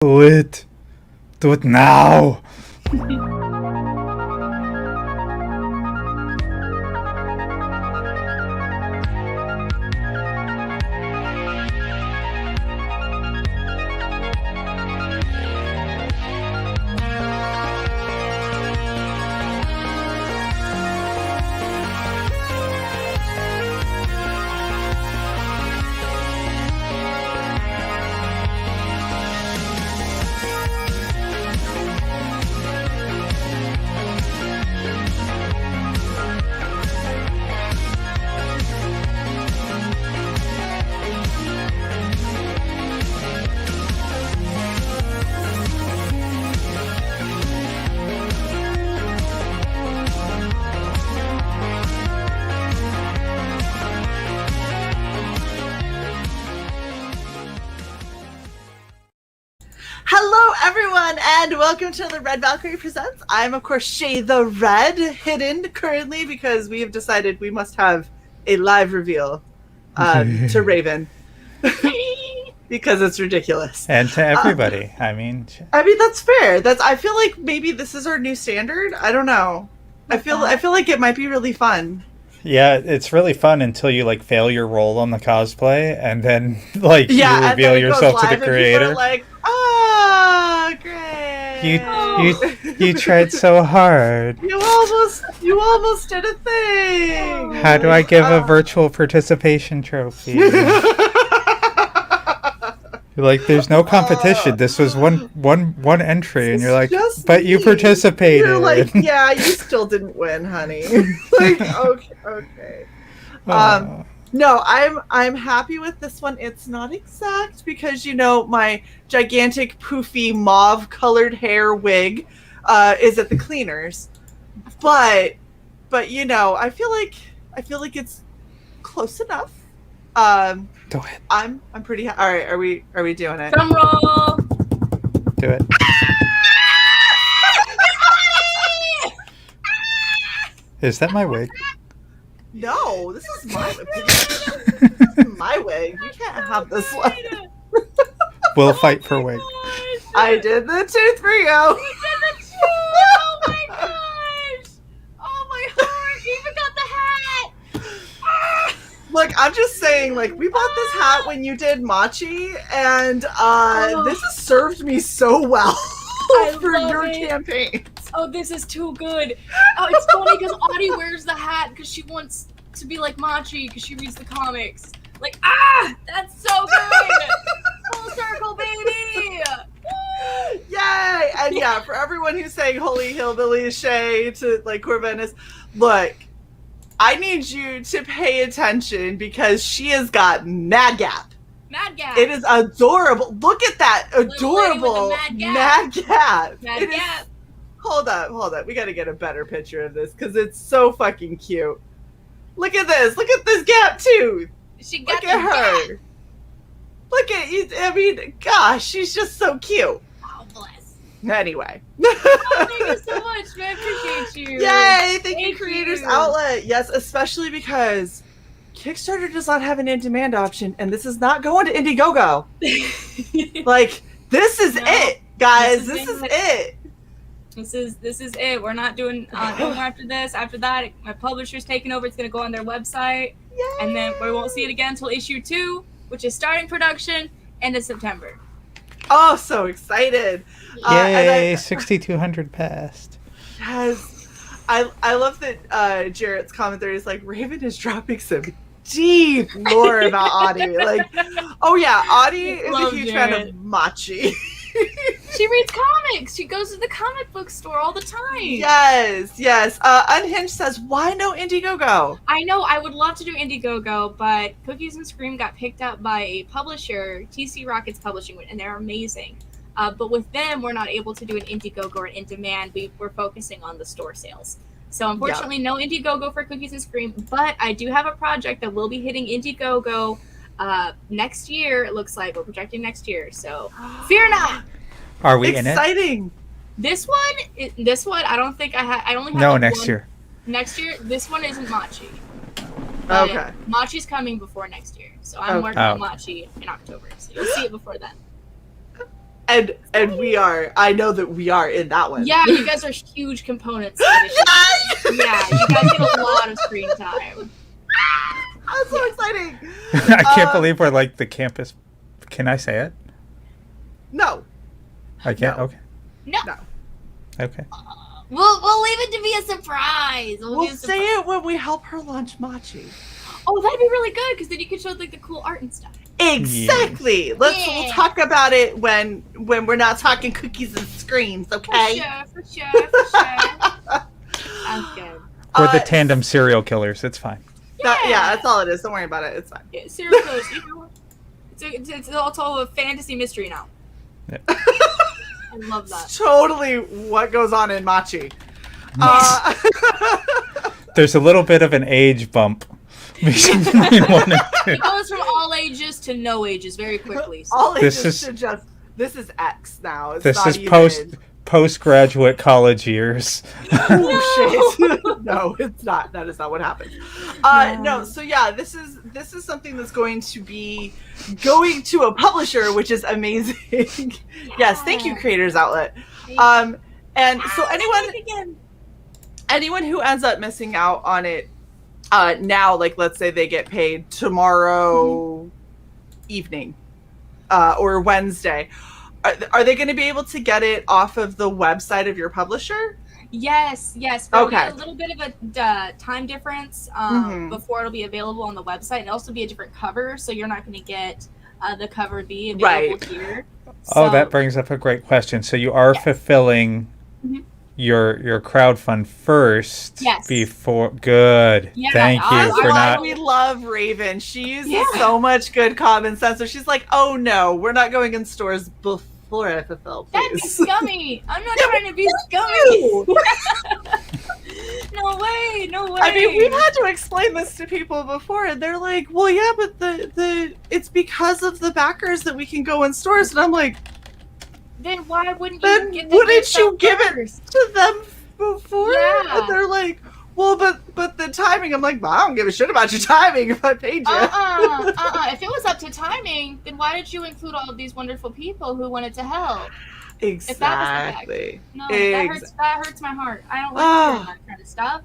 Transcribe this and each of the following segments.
Do it. Do it now. Hello, everyone, and welcome to the Red Valkyrie Presents. I'm, of course, Shae the Red, hidden currently because we have decided we must have a live reveal to Raven because it's ridiculous. And to everybody. I mean, that's fair. I feel like maybe this is our new standard. I don't know. I feel like it might be really fun. Yeah, it's really fun until you fail your role on the cosplay, and then you reveal yourself to the creator. And like, oh, great! You tried so hard. You almost did a thing. How do I give a virtual participation trophy? You're like, there's no competition. This was one entry, and you're like, but you participated. You're like, yeah, you still didn't win, honey. Like, okay. No, I'm happy with this one. It's not exact because my gigantic poofy mauve colored hair wig is at the cleaners, but I feel like it's close enough. Do it. I'm pretty. All right, are we doing it? Drum roll. Do it. Is that my wig? No, this is my wig. This is my wig. You can't have this one. We'll fight for wig. I did the tooth for you. You did the tooth. Oh my gosh. Oh my heart. You even got the hat. Look, I'm just saying, we bought this hat when you did Machi, and this has served me so well for your campaign. Oh, this is too good. Oh, it's funny because Audie wears the hat because she wants to be like Machi because she reads the comics. That's so good. Full circle, baby. Yay! And yeah, for everyone who's saying holy hillbilly Shae to Corvinus, look, I need you to pay attention because she has got mad gap. Mad gap. It is adorable. Look at that adorable mad gap. Mad gap. Hold up. We got to get a better picture of this because it's so fucking cute. Look at this. Look at this gap tooth. Look at her. Gap. Look at you. I mean, gosh, she's just so cute. Oh, bless. Anyway. Oh, thank you so much. I appreciate you. Yay! Thank you, Creators Outlet. Yes, especially because Kickstarter does not have an in-demand option, and this is not going to Indiegogo. This is it, guys. This is it. This is it. We're not doing no more after this. After that, my publisher's taking over. It's going to go on their website. Yay. And then we won't see it again until issue 2, which is starting production end of September. Oh, so excited. Yay, 6,200 passed. Yes. I love that Jarrett's commentary is Raven is dropping some deep lore about Audie. Oh yeah, Audie is a huge fan of Machi. She reads comics. She goes to the comic book store all the time. Yes. Unhinged says, why no Indiegogo? I know. I would love to do Indiegogo, but Cookies and Scream got picked up by a publisher, TC Rockets Publishing, and they're amazing. But with them, we're not able to do an Indiegogo or in demand. We're focusing on the store sales. So unfortunately, no Indiegogo for Cookies and Scream, but I do have a project that will be hitting Indiegogo next year. It looks like we're projecting next year. So fear not. Are we in it? Exciting. This one, I don't think I only have no next year. Next year, this one isn't Machi. Okay. Machi's coming before next year, so I'm working on Machi in October, so you'll see it before then. And I know that we are in that one. Yeah, you guys are huge components. Yeah, you guys get a lot of screen time. That's so exciting. I can't believe we're like the campus. Can I say it? No. I can't? No. Okay. No. Okay. We'll leave it to be a surprise. We'll say it when we help her launch Machi. Oh, that'd be really good, because then you could show like the cool art and stuff. Exactly. We'll talk about it when we're not talking cookies and screens, okay? For sure. Sounds good. We're the tandem serial killers. It's fine. That's all it is. Don't worry about it. It's fine. Yeah, serial killers. It's all a fantasy mystery now. Yeah. I love that. It's totally what goes on in Machi. There's a little bit of an age bump. It goes from all ages to no ages very quickly. So. All ages to just this is X now. It's this not is even... postgraduate college years. Oh shit! No, it's not. That is not what happens. No. So yeah, this is something that's going to be going to a publisher, which is amazing. Yes, thank you, Creators Outlet. And so anyone who ends up missing out on it now, like let's say they get paid tomorrow evening or Wednesday. Are they going to be able to get it off of the website of your publisher? Yes. There'll be a little bit of a time difference before it'll be available on the website, and also be a different cover, so you're not going to get the cover B available here. So, that brings up a great question. So you are fulfilling your crowdfund first before. Good. Yeah, Thank you for not. We love Raven. She uses so much good common sense. So she's like, "Oh no, we're not going in stores before I fulfill." Please. That'd be scummy. I'm not trying to be scummy. No way. I mean, we've had to explain this to people before, and they're like, "Well, yeah, but the it's because of the backers that we can go in stores," and I'm like. Then why wouldn't you give it to them before? Yeah. And they're like, well, but the timing. I'm like, well, I don't give a shit about your timing if I paid you. If it was up to timing, then why did you include all of these wonderful people who wanted to help? Exactly. That hurts my heart. I don't like that kind of stuff.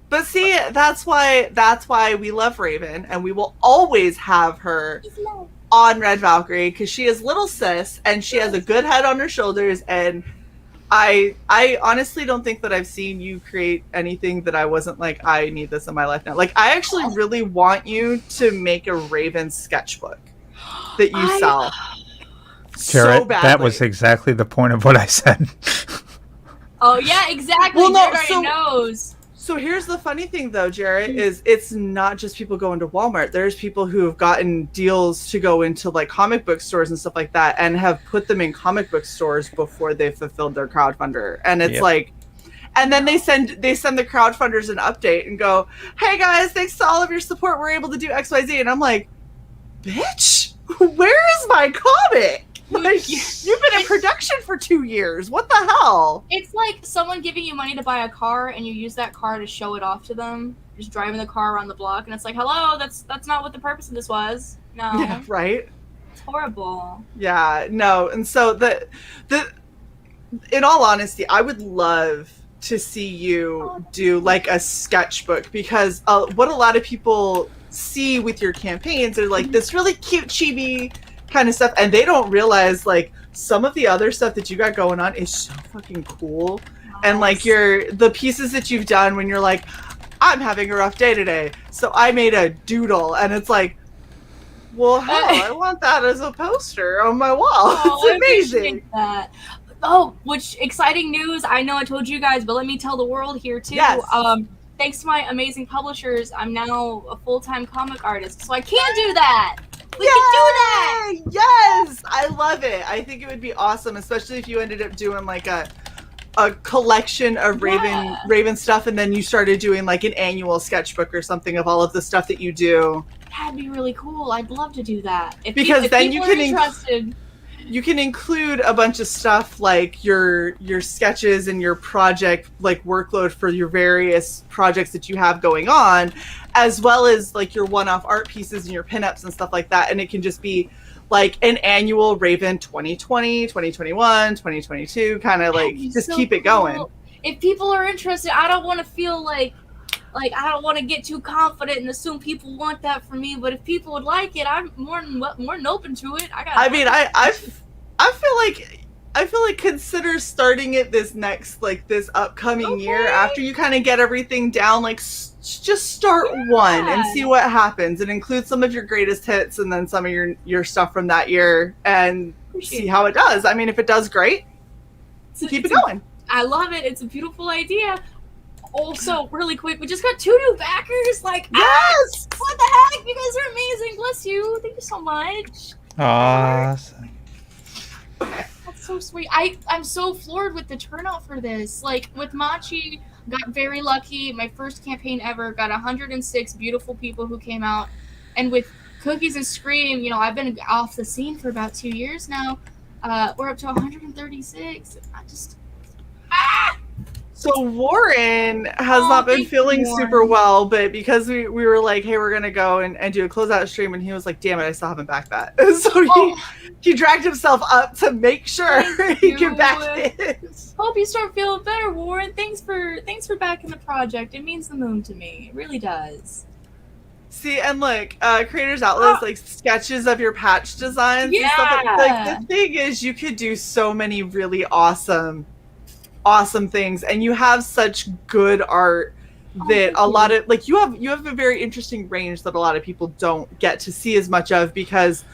But see, that's why we love Raven, and we will always have her on Red Valkyrie, because she is little sis and she has a good head on her shoulders, and I honestly don't think that I've seen you create anything that I wasn't like, I need this in my life now. Like, I actually really want you to make a Raven sketchbook that you sell. Jarrett, that was exactly the point of what I said. Oh yeah, exactly. Well, Jarrett already knows. So here's the funny thing, though, Jarrett, is it's not just people going to Walmart. There's people who have gotten deals to go into like comic book stores and stuff like that, and have put them in comic book stores before they've fulfilled their crowdfunder. And it's like, and then they send the crowdfunders an update and go, "Hey guys, thanks to all of your support, we're able to do XYZ." And I'm like, bitch, where is my comic? Like, you've been in production for 2 years. What the hell? It's like someone giving you money to buy a car, and you use that car to show it off to them. Just driving the car around the block, and it's like, hello, that's not what the purpose of this was. No. Yeah, right? It's horrible. Yeah, no. And so the in all honesty, I would love to see you do like a sketchbook, because what a lot of people see with your campaigns are like this really cute chibi kind of stuff, and they don't realize like some of the other stuff that you got going on is so fucking cool. Nice. And like the pieces that you've done when you're like, I'm having a rough day today, so I made a doodle, and it's like, well, hell, I want that as a poster on my wall. It's amazing. That. Oh, which exciting news. I know I told you guys, but let me tell the world here too. Yes. Thanks to my amazing publishers, I'm now a full-time comic artist, so I can do that. We can do that! Yes! I love it. I think it would be awesome, especially if you ended up doing like a collection of Raven stuff, and then you started doing like an annual sketchbook or something of all of the stuff that you do. That'd be really cool. I'd love to do that. Because then you can interested. You can include a bunch of stuff like your sketches and your project like workload for your various projects that you have going on, as well as like your one-off art pieces and your pinups and stuff like that. And it can just be like an annual Raven 2020, 2021, 2022, kind of like just so keep it going. If people are interested, I don't want to feel like I don't want to get too confident and assume people want that from me. But if people would like it, I'm more than open to it. I feel like consider starting it this upcoming year after you kind of get everything down. Like just start one and see what happens, and include some of your greatest hits and then some of your stuff from that year and see how it does. I mean, if it does, great. So keep it going. I love it. It's a beautiful idea. Also, really quick, we just got 2 new backers. Like, yes! What the heck? You guys are amazing. Bless you. Thank you so much. Awesome. That's so sweet. I'm so floored with the turnout for this. Like, with Machi, got very lucky. My first campaign ever, got 106 beautiful people who came out. And with Cookies and Scream, I've been off the scene for about 2 years now. We're up to 136. So Warren has not been feeling super well, but because we were like, hey, we're going to go and do a closeout stream, and he was like, damn it, I still haven't backed that. So he dragged himself up to make sure he can back it. Hope you start feeling better, Warren. Thanks for backing the project. It means the moon to me. It really does. See, and look, Creators Outlets, like sketches of your patch designs and stuff. Like the thing is, you could do so many really awesome things, and you have such good art that a lot of you have a very interesting range that a lot of people don't get to see as much of, because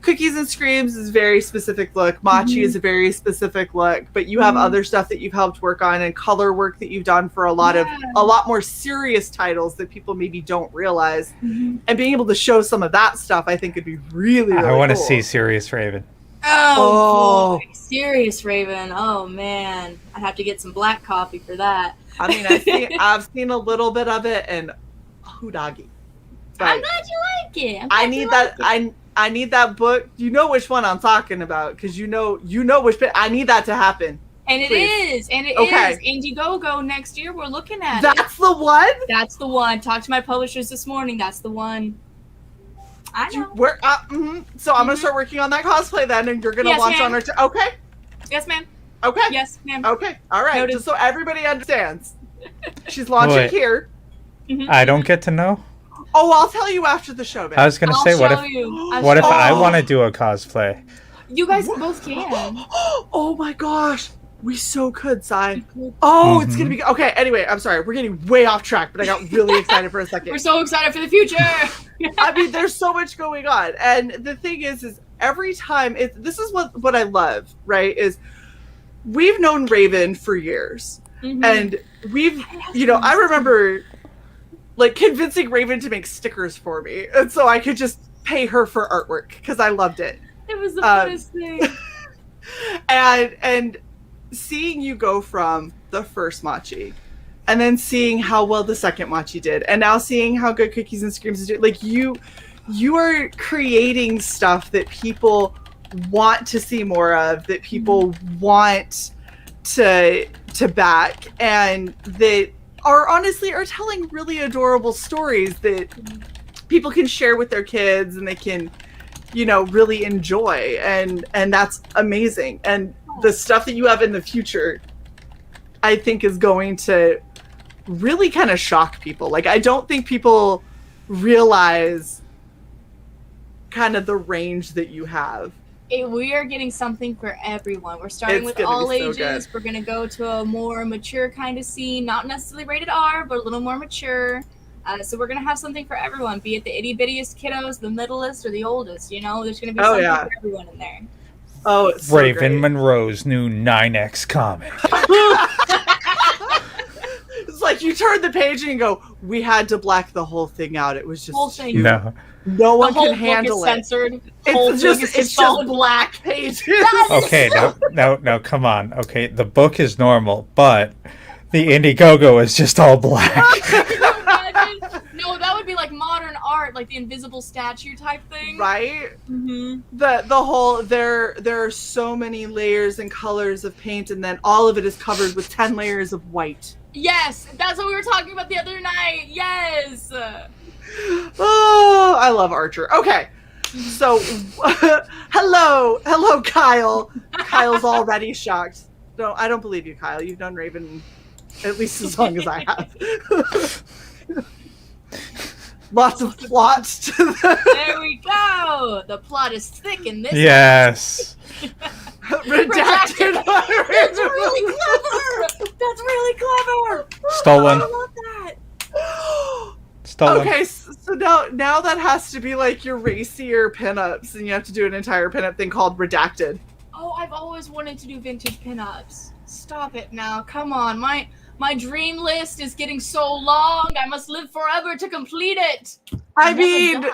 Cookies and Screams is a very specific look, Machi is a very specific look, but you have other stuff that you've helped work on and color work that you've done for a lot more serious titles that people maybe don't realize, and being able to show some of that stuff, I think would be really I want to cool. see Serious Raven. Oh, boy. Serious Raven. Oh man, I'd have to get some black coffee for that. I mean, I've seen a little bit of it, and doggy. I'm glad you like it. I need that. I need that book. You know which one I'm talking about, because you know which bit. I need that to happen. And it is Indiegogo next year. We're looking at That's the one. That's the one. Talked to my publishers this morning. That's the one. I know. So I'm gonna start working on that cosplay then, and you're gonna launch on our. Okay. Yes, ma'am. Okay. Yes, ma'am. Okay. All right. Noted. Just so everybody understands, she's launching here. I don't get to know. Oh, I'll tell you after the show, man. I was gonna say, what if I want to do a cosplay? You guys both can. Oh my gosh. We so could, Sai. Oh, it's gonna be okay. Anyway, I'm sorry, we're getting way off track, but I got really excited for a second. We're so excited for the future. I mean, there's so much going on, and the thing is every time this is what I love, right? Is we've known Raven for years, and I remember like convincing Raven to make stickers for me, and so I could just pay her for artwork because I loved it. It was the funnest thing. And seeing you go from the first Machi, and then seeing how well the second Machi did, and now seeing how good Cookies and Screams is doing, like you are creating stuff that people want to see more of, that people want to back, and that are telling really adorable stories that people can share with their kids and they can really enjoy, and that's amazing. And the stuff that you have in the future, I think, is going to really kind of shock people. Like, I don't think people realize kind of the range that you have. We are getting something for everyone. We're starting with all ages. We're going to go to a more mature kind of scene, not necessarily rated R, but a little more mature. So we're going to have something for everyone, be it the itty-bittiest kiddos, the middlest, or the oldest. There's going to be something for everyone in there. Oh, it's so Raven Monroe's new 9X comic. It's like you turn the page and you go, we had to black the whole thing out. It was just whole thing. No one can handle it. Censored. It's just black pages. Okay, now come on. Okay, the book is normal, but the Indiegogo is just all black. No, that would be like modern art, like the invisible statue type thing. Right? The whole there are so many layers and colors of paint, and then all of it is covered with 10 layers of white. Yes, that's what we were talking about the other night. Yes. Oh, I love Archer. Okay. So, hello, Kyle. Kyle's already shocked. No, I don't believe you, Kyle. You've known Raven at least as long as I have. Lots of plots to the... There we go. The plot is thick in this. Yes. Redacted. That's really clever. That's really clever. Stolen. I love that. Stolen. Okay, so now that has to be like your racier pinups, and you have to do an entire pinup thing called redacted. Oh, I've always wanted to do vintage pinups. Stop it now. Come on. My dream list is getting so long. I must live forever to complete it. I mean,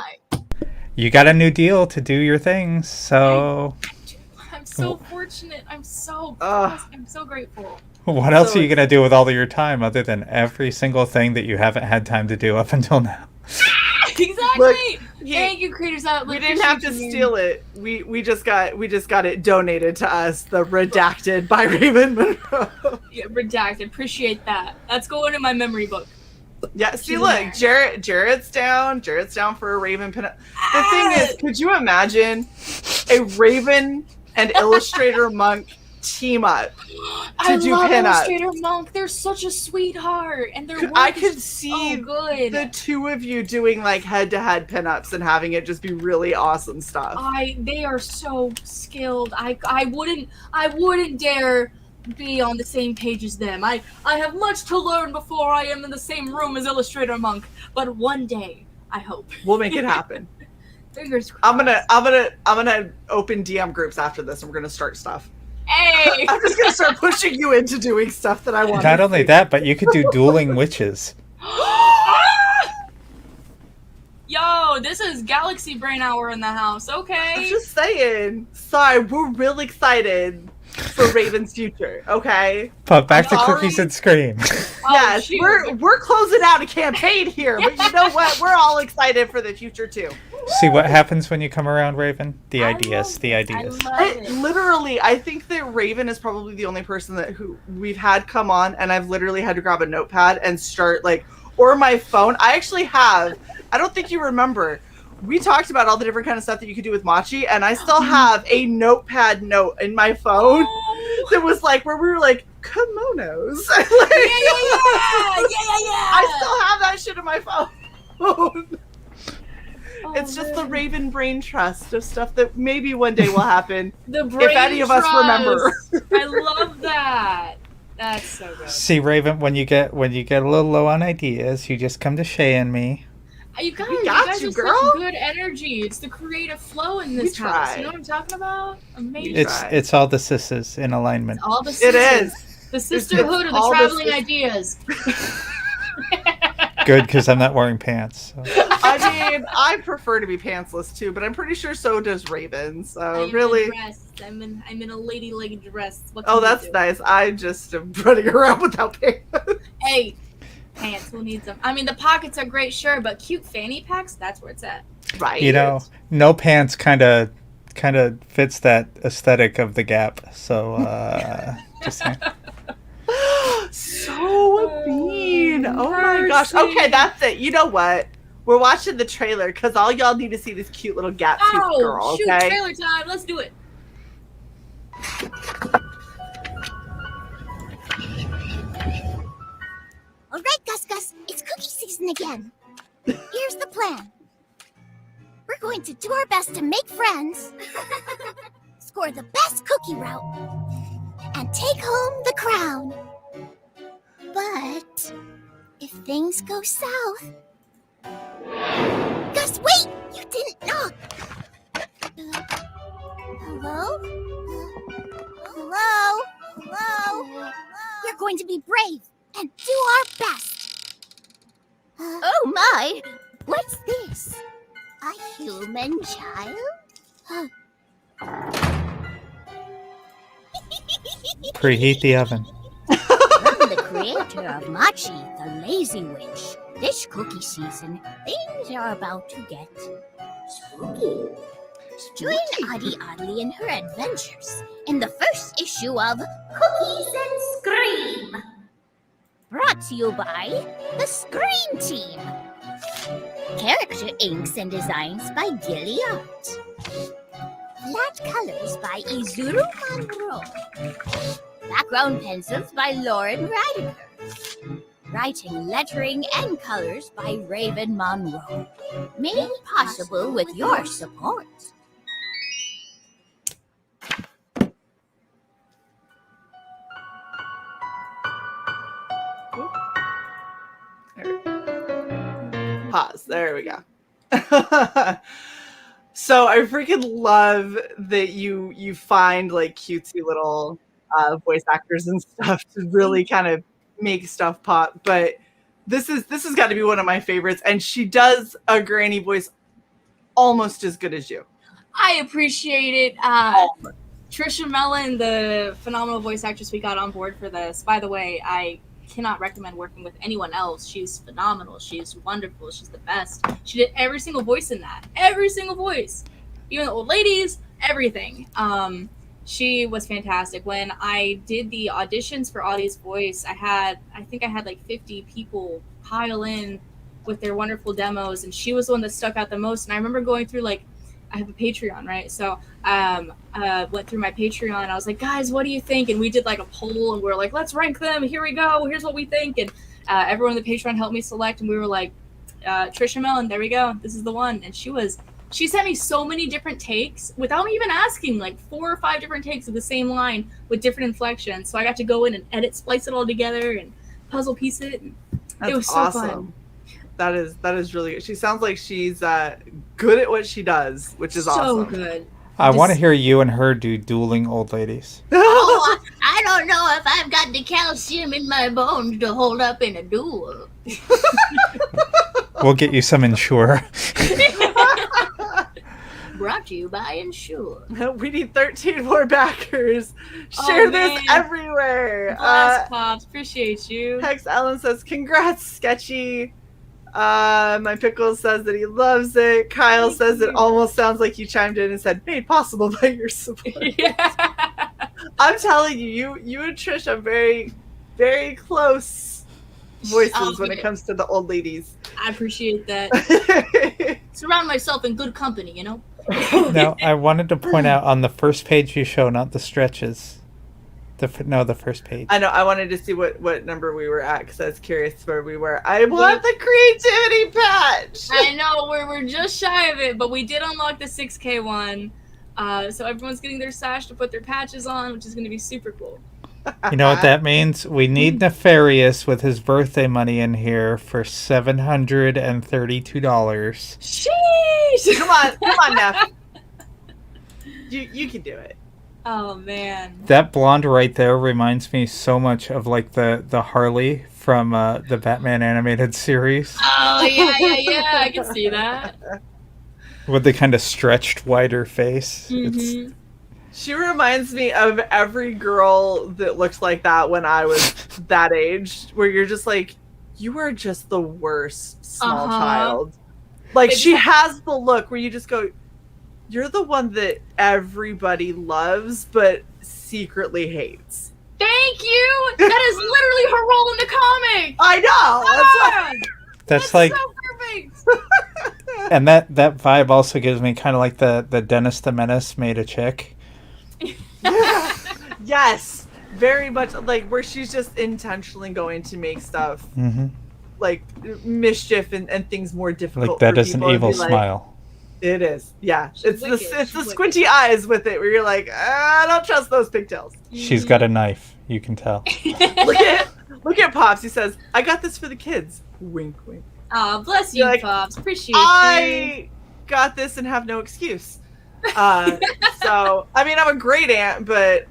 you got a new deal to do your things, so I'm so fortunate. I'm so blessed. I'm so grateful. What else are you gonna do with all of your time other than every single thing that you haven't had time to do up until now? Exactly. Look, Thank you, Creators Outlet. We didn't have to steal it. We just got it donated to us. The redacted by Raven Monroe. Yeah, redacted. Appreciate that. That's going in my memory book. Yeah. See, look, Jared's down. Jared's down for a Raven pinup. The thing is, could you imagine a Raven and Illustrator Monk team up to do love pinups? Illustrator Monk. They're such a sweetheart, and their work I is could just see so good. the two of you doing like head-to-head pinups and having it just be really awesome stuff. They are so skilled. I wouldn't dare be on the same page as them. I have much to learn before I am in the same room as Illustrator Monk. But one day, I hope. We'll make it happen. Fingers crossed. I'm gonna open DM groups after this, and we're gonna start stuff. Hey! I'm just gonna start pushing you into doing stuff that I want. Not only that, but you could do dueling witches. Yo, this is Galaxy Brain Hour in the house. Okay. I'm just saying. Sorry, we're really excited for Raven's future. Okay. But back to Cookies and Scream. Yes, shoot. we're closing out a campaign here, but you know what? We're all excited for the future too. See what happens when you come around, Raven? The I ideas. love The it. ideas. I love it. Literally, I think that Raven is probably the only person who we've had come on, and I've literally had to grab a notepad and start or my phone. I actually have. I don't think you remember. We talked about all the different kind of stuff that you could do with Machi, and I still have a notepad note in my phone that was where we were kimonos. Yeah. I still have that shit in my phone. It's just the man. Raven brain trust of stuff that maybe one day will happen. The brain if any of us remember. I love that. That's so good. See, Raven, when you get a little low on ideas, you just come to Shae and me. You guys, We got you, have girl. such good energy. It's the creative flow in this We house. try. You know what I'm talking about? Amazing. It's all the sisters in alignment. It's all the It sisters. is. The sisterhood of the all the traveling sis- ideas. Good, because I'm not wearing pants. So. I mean, I prefer to be pantsless too, but I'm pretty sure so does Raven. So really, I'm in a ladylike dress. What can oh, you that's do? nice. I just am running around without pants. Hey, pants. Who needs them? I mean, the pockets are great, sure, but cute fanny packs. That's where it's at. Right. You know, no pants kind of fits that aesthetic of the Gap. So just saying. So mean. Oh my gosh. mercy. Okay, that's it. You know what? We're watching the trailer because all y'all need to see this cute little Gap tooth girl. Shoot, Okay. trailer time. Let's do it. All right, Gus, it's cookie season again. Here's the plan. We're going to do our best to make friends, score the best cookie route, and take home the crown. But if things go south... Gus, wait! You didn't knock! Hello? Hello? Hello? We're going to be brave and do our best. Oh my! What's this? A human child? Preheat the oven. From the creator of Machi, the Lazy Witch, this cookie season, things are about to get spooky. Join Audie Oddly in her adventures in the first issue of Cookies and Scream. Brought to you by the Scream Team. Character inks and designs by Gilly Art. Flat colors by Izuru Monroe. Background pencils by Lauren Radiger. Writing, lettering, and colors by Raven Monroe. Made possible with your support. Pause. There we go. So I freaking love that you find like cutesy little voice actors and stuff to really kind of make stuff pop. But this has got to be one of my favorites, and she does a granny voice almost as good as you. I appreciate it. Trisha Mellon, the phenomenal voice actress we got on board for this. By the way, I cannot recommend working with anyone else. She's phenomenal. She's wonderful. She's the best. She did every single voice in that. Every single voice. Even the old ladies, everything. She was fantastic. When I did the auditions for Audie's voice, I think I had like 50 people pile in with their wonderful demos, and she was the one that stuck out the most. And I remember going through, like, I have a Patreon, right? So went through my Patreon. I was like, guys, what do you think? And we did like a poll, and we were like, let's rank them. Here we go. Here's what we think. And everyone in the Patreon helped me select, and we were like, Trisha Mellon, there we go. This is the one. And she sent me so many different takes without me even asking, like 4 or 5 different takes of the same line with different inflections. So I got to go in and edit, splice it all together, and puzzle piece it. And it was so awesome. fun. That is really good. She sounds like she's good at what she does, which is awesome. So good. I want to hear you and her do dueling old ladies. Oh, I don't know if I've got the calcium in my bones to hold up in a duel. We'll get you some Ensure. Brought to you by Ensure. We need 13 more backers. Share this everywhere. Blast Pops, appreciate you. Hex Allen says, congrats, Sketchy. My Pickles says that he loves it. Kyle says it almost sounds like you chimed in and said, made possible by your support. Yeah. I'm telling you and Trish are very, very close voices when it comes to the old ladies. I appreciate that. Surround myself in good company, you know? Now, I wanted to point out on the first page you show, not the stretches. The first page. I know. I wanted to see what number we were at because I was curious where we were. I want the creativity patch. I know we're just shy of it, but we did unlock the 6K one. So everyone's getting their sash to put their patches on, which is going to be super cool. You know what that means? We need Nefarious with his birthday money in here for $732. Sheesh! Come on, Neff. You can do it. Oh man, that blonde right there reminds me so much of like the Harley from the Batman animated series. Oh yeah, I can see that. With the kind of stretched, wider face. Mm-hmm. She reminds me of every girl that looked like that when I was that age, where you're just like, you are just the worst small child. Like, she has the look where you just go, you're the one that everybody loves, but secretly hates. Thank you! That is literally her role in the comic! I know! That's like... so perfect! And that vibe also gives me kind of like the Dennis the Menace made a chick. Yes! Very much like where she's just intentionally going to make stuff like mischief and things more difficult. Like that for is an people evil smile. It is, yeah. It's wicked. the squinty eyes with it, where you're like, I don't trust those pigtails. She's got a knife, you can tell. Look at Pops. He says, "I got this for the kids." Wink, wink. Oh, bless you, like, Pops. Appreciate I got this and have no excuse. So, I mean, I'm a great aunt, but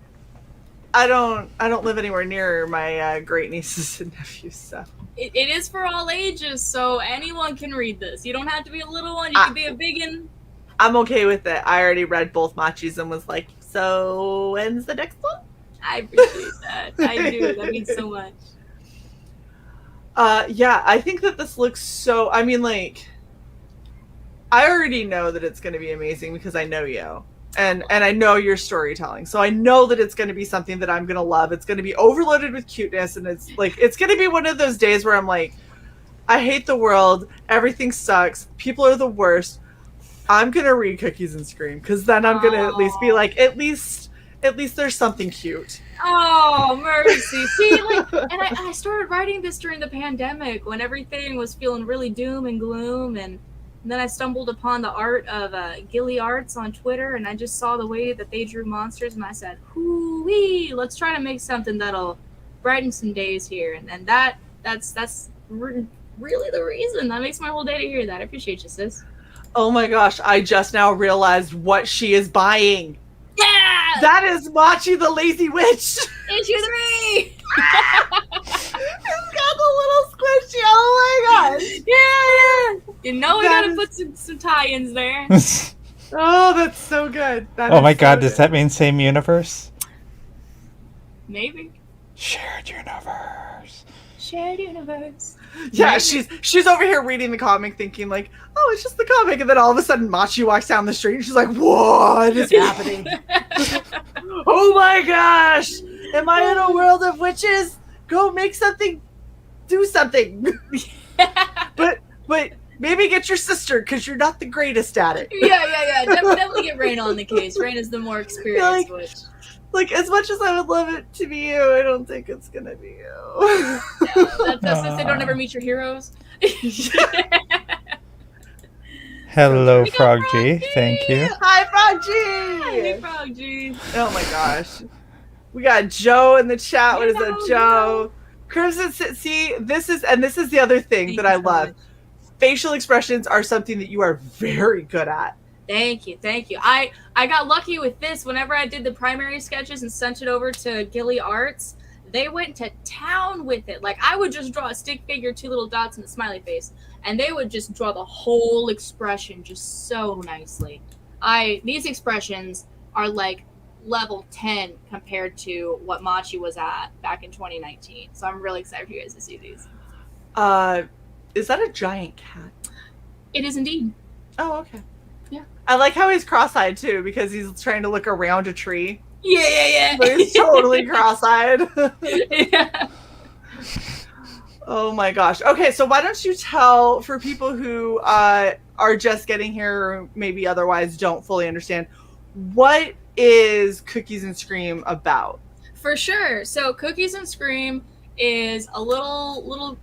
I don't live anywhere near my great nieces and nephews. So. It is for all ages, so anyone can read this. You don't have to be a little one. You can be a big one. I'm okay with it. I already read both Machis and was like, so when's the next one? I appreciate that. I do. That means so much. Yeah, I think that this looks so... I mean, like... I already know that it's going to be amazing because I know you. And I know your storytelling. So I know that it's going to be something that I'm going to love. It's going to be overloaded with cuteness. And it's going to be one of those days where I'm like, I hate the world. Everything sucks. People are the worst. I'm gonna read Cookies and Scream because then I'm gonna at least be like, at least there's something cute. Oh, mercy. See, and I started writing this during the pandemic when everything was feeling really doom and gloom, and then I stumbled upon the art of Gilly Arts on Twitter, and I just saw the way that they drew monsters, and I said, hoo-wee, let's try to make something that'll brighten some days here, and that's really the reason. That makes my whole day to hear that. I appreciate you, sis. Oh my gosh, I just now realized what she is buying. Yeah! That is Machi the Lazy Witch! Issue 3! It's got the little squishy, oh my gosh! Yeah! You know we gotta put some tie-ins there. Oh, that's so good. Oh my god, does that mean same universe? Maybe. Shared universe. Shared universe. Yeah, she's over here reading the comic thinking like, oh, it's just the comic, and then all of a sudden Machi walks down the street and she's like, what is happening? Oh my gosh! Am I in a world of witches? Go make something, do something. But maybe get your sister, because you're not the greatest at it. Yeah. Definitely get Rain on the case. Rain is the more experienced witch. Like, as much as I would love it to be you, I don't think it's gonna be you. No, that's why they don't ever meet your heroes. Hello, Frog G. Thank you. Hi, Frog G. Hey, Frog G. Oh my gosh. We got Joe in the chat. What is up, Joe? Crimson, see, this is the other thing that I love. Facial expressions are something that you are very good at. Thank you. I got lucky with this. Whenever I did the primary sketches and sent it over to Gilly Arts, they went to town with it. Like, I would just draw a stick figure, 2 little dots, and a smiley face, and they would just draw the whole expression just so nicely. These expressions are like level 10 compared to what Machi was at back in 2019. So I'm really excited for you guys to see these. Is that a giant cat? It is indeed. Oh, okay. Yeah. I like how he's cross-eyed too, because he's trying to look around a tree. Yeah. But he's totally cross-eyed. Yeah. Oh my gosh. Okay, so why don't you tell, for people who are just getting here, or maybe otherwise don't fully understand, what is Cookies and Scream about? For sure. So Cookies and Scream is a little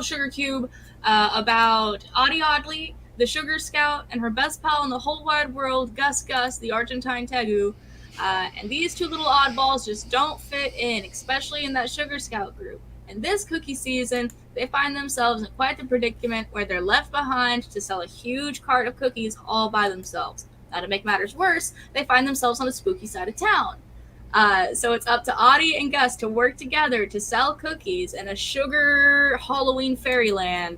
sugar cube about Audie Oddly, the Sugar Scout, and her best pal in the whole wide world, Gus, the Argentine Tegu. And these 2 little oddballs just don't fit in, especially in that Sugar Scout group. And this cookie season, they find themselves in quite the predicament where they're left behind to sell a huge cart of cookies all by themselves. Now, to make matters worse, they find themselves on the spooky side of town. So it's up to Audie and Gus to work together to sell cookies in a sugar Halloween fairyland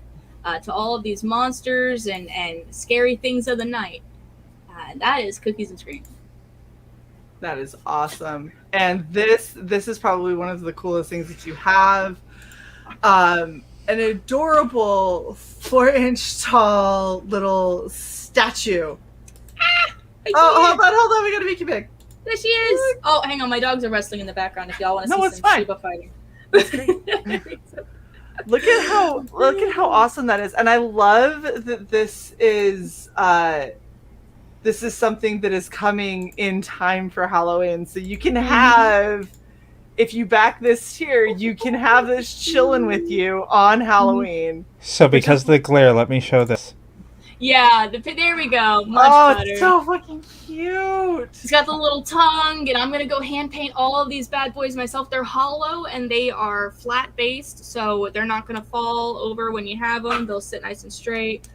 to all of these monsters and scary things of the night. That is Cookies and Scream. That is awesome. And this is probably one of the coolest things that you have. An adorable 4-inch tall little statue. Hold on, we gotta make you big. There she is. Oh, hang on, my dogs are wrestling in the background if y'all want to see some Shiba fighting. Look at how awesome that is. And I love that this is something that is coming in time for Halloween. So you can have, if you back this tier, you can have this chilling with you on Halloween. So because of the glare, let me show this. Yeah, there we go. Much better. It's so fucking cute. It's got the little tongue, and I'm going to go hand paint all of these bad boys myself. They're hollow, and they are flat based, so they're not going to fall over when you have them. They'll sit nice and straight.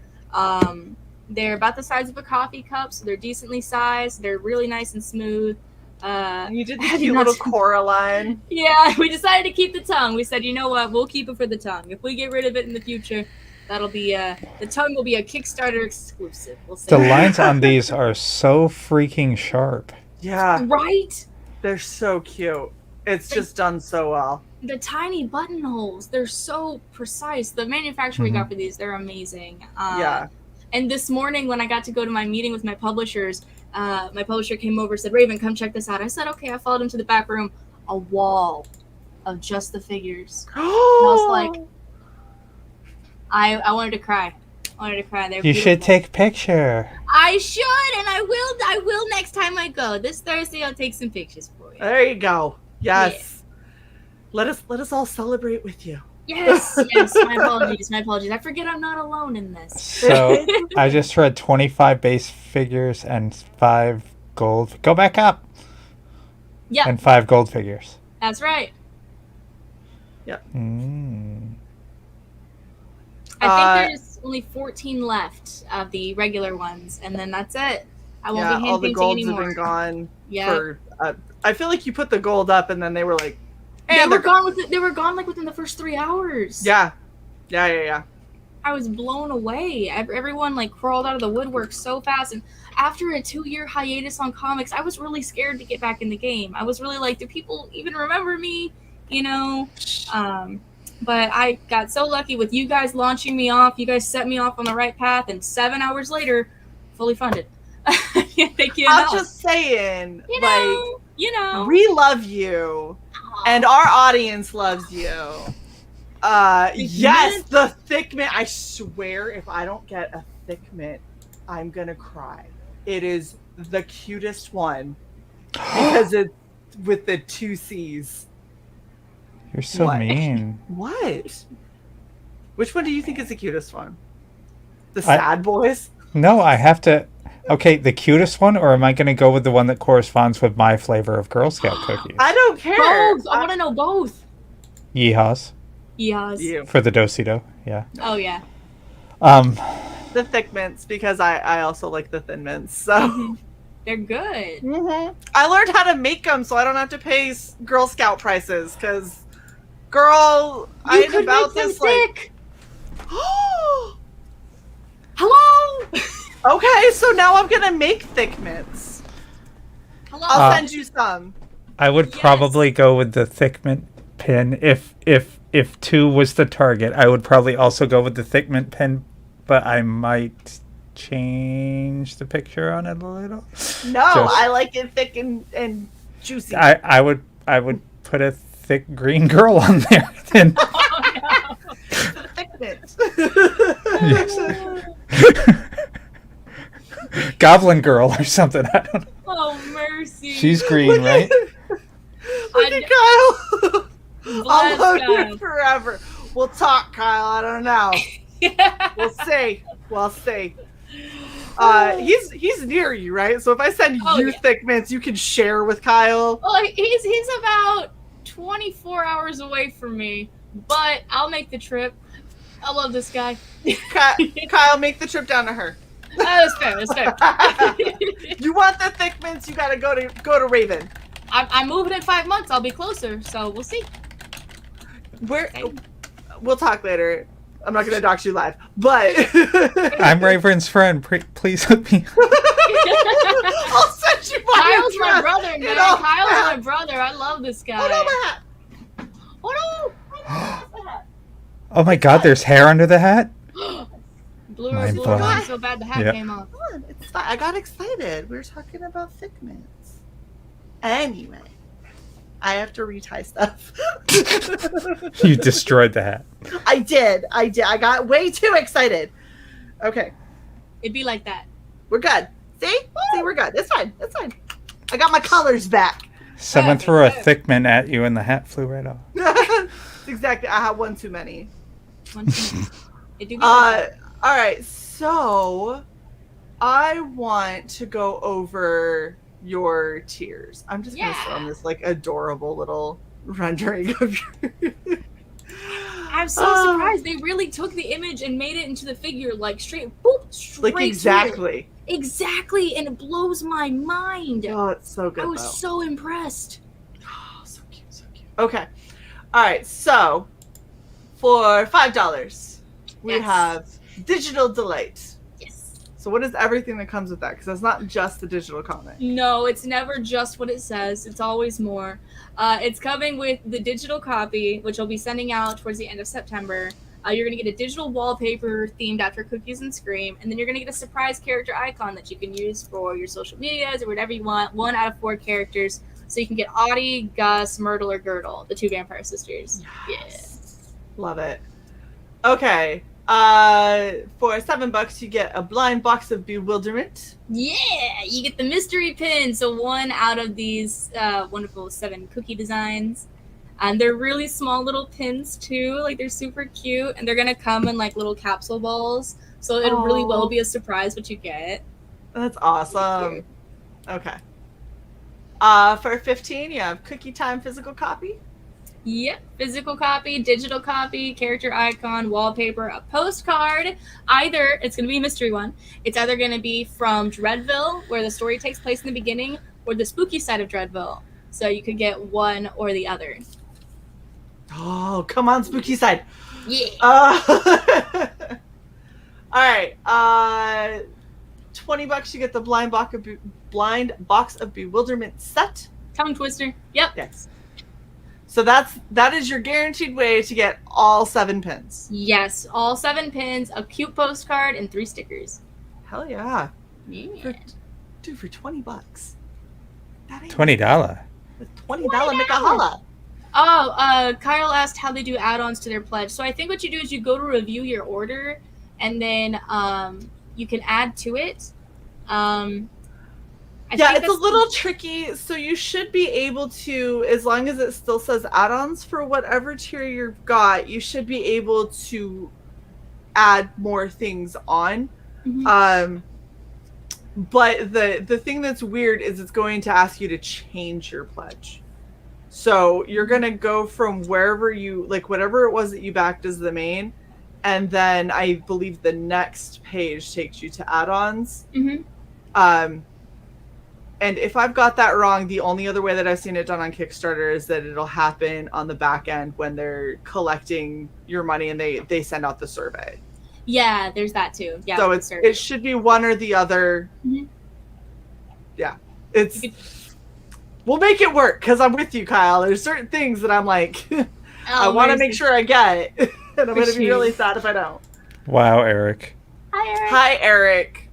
They're about the size of a coffee cup, so they're decently sized. They're really nice and smooth. You did the cute little Coraline. Yeah, we decided to keep the tongue. We said, you know what, we'll keep it for the tongue. If we get rid of it in the future, that'll be the tongue will be a Kickstarter exclusive. We'll say the lines on these are so freaking sharp. Yeah. Right? They're so cute. It's just done so well. The tiny buttonholes, they're so precise. The manufacturer we got for these, they're amazing. Yeah. And this morning when I got to go to my meeting with my publishers, my publisher came over and said, Raven, come check this out. I said, okay. I followed him to the back room. A wall of just the figures. And I was like, I wanted to cry. You should take a picture. I should, and I will next time I go. This Thursday I'll take some pictures for you. There you go. Yes. Yeah. Let us all celebrate with you. Yes. My apologies. I forget I'm not alone in this. So I just read 25 base figures and 5 gold. Go back up. Yeah. And 5 gold figures. That's right. Yep. I think there's only 14 left of the regular ones, and then that's it. I won't be hand all the painting golds anymore. have been gone. Yeah. For, I feel like you put the gold up, and then they were like, they were gone they were gone like within the first 3 hours. Yeah. I was blown away. Everyone like crawled out of the woodwork so fast, and after a 2-year hiatus on comics, I was really scared to get back in the game. I was really like, do people even remember me? But I got so lucky with you guys launching me off. You guys set me off on the right path, and 7 hours later, fully funded. Thank you. I'm just saying, you know, we love you, and our audience loves you. Yes, the thick mint. I swear, if I don't get a thick mint, I'm gonna cry. It is the cutest one because it's with the 2 C's. You're so mean. What? Which one do you think is the cutest one? The sad boys? No, I have to. Okay, the cutest one, or am I going to go with the one that corresponds with my flavor of Girl Scout cookies? I don't care. Both. I want to know both. Yeehaws. Yeehaws. For the do-si-do, yeah. Oh, yeah. The thick mints, because I also like the thin mints, so... They're good. Mm-hmm. I learned how to make them so I don't have to pay Girl Scout prices, because... Girl, you could about make this thick. Hello. Okay, so now I'm gonna make thick mints. Hello. I'll send you some. I would probably go with the thick mint pin if 2 was the target. I would probably also go with the thick mint pin, but I might change the picture on it a little. No, I like it thick and juicy. I would put a thick green girl on there. Then. Oh, no. Thick mint. Goblin girl or something. I don't know. Oh, mercy. She's green, right? Look at Kyle. I'll love you forever. We'll talk, Kyle. I don't know. We'll see. He's near you, right? So if I send you thick mints, you can share with Kyle. Well, he's about 24 hours away from me, but I'll make the trip. I love this guy. Kyle, make the trip down to her. That's fair. You want the thick mints? You gotta go to Raven. I'm moving in 5 months. I'll be closer, so we'll see. We'll talk later. I'm not gonna dox you live, but I'm Raven's friend. Please hook me. I'll send you my Kyle's my brother, man. Kyle's my brother. I love this guy. Oh no, my hat. Oh no! Oh my God! There's hair under the hat. Blue so bad the hat came off. It's fine. I got excited. We were talking about thick mints. Anyway, I have to retie stuff. You destroyed the hat. I did. I got way too excited. Okay. It'd be like that. We're good. See, we're good. It's fine. I got my colors back. Someone threw a thick mint at you and the hat flew right off. Exactly. I have one too many. It do be like that. All right. So I want to go over your tiers. I'm just gonna throw this like adorable little rendering of your. I'm so surprised they really took the image and made it into the figure like straight like exactly. Exactly, and it blows my mind. Oh, it's so good. I was so impressed. Oh, so cute. Okay. All right. So for $5, we have Digital Delight. Yes. So what is everything that comes with that? Because that's not just the digital comic. No, it's never just what it says. It's always more. It's coming with the digital copy, which I'll be sending out towards the end of September. You're going to get a digital wallpaper themed after Cookies and Scream, and then you're going to get a surprise character icon that you can use for your social medias or whatever you want. 1 out of 4 characters. So you can get Audie, Gus, Myrtle, or Girdle, the 2 vampire sisters. Yes. Yeah. Love it. Okay. For $7, you get a blind box of bewilderment. Yeah, you get the mystery pin. So one out of these wonderful 7 cookie designs. And they're really small little pins too. Like they're super cute. And they're going to come in like little capsule balls. So it'll really well be a surprise what you get. That's awesome. Okay. For 15, you have Cookie Time physical copy. Yep, physical copy, digital copy, character icon, wallpaper, a postcard. Either, it's going to be a mystery one. It's either going to be from Dreadville, where the story takes place in the beginning, or the spooky side of Dreadville. So you could get one or the other. Oh, come on, spooky side. Yeah. All right. $20, you get the blind box of bewilderment set. Tongue twister. Yep. Yes. So that is your guaranteed way to get all 7 pins. Yes, all 7 pins, a cute postcard, and 3 stickers. Hell yeah. Yeah. For $20. That ain't $20. $20 make a holla. Oh, Kyle asked how they do add-ons to their pledge. So I think what you do is you go to review your order, and then you can add to it. It's a little tricky. So you should be able to, as long as it still says add-ons for whatever tier you've got, you should be able to add more things on. Mm-hmm. But the thing that's weird is it's going to ask you to change your pledge. So you're going to go from wherever you, like whatever it was that you backed as the main, and then I believe the next page takes you to add-ons. Mm-hmm. And if I've got that wrong, the only other way that I've seen it done on Kickstarter is that it'll happen on the back end when they're collecting your money and they send out the survey. Yeah, there's that too. Yeah. So it should be one or the other. Mm-hmm. Yeah. We'll make it work because I'm with you, Kyle. There's certain things that I'm like, I want to make sure I get it. And I'm going to be really sad if I don't. Wow, Eric. Hi, Eric. Hi, Eric.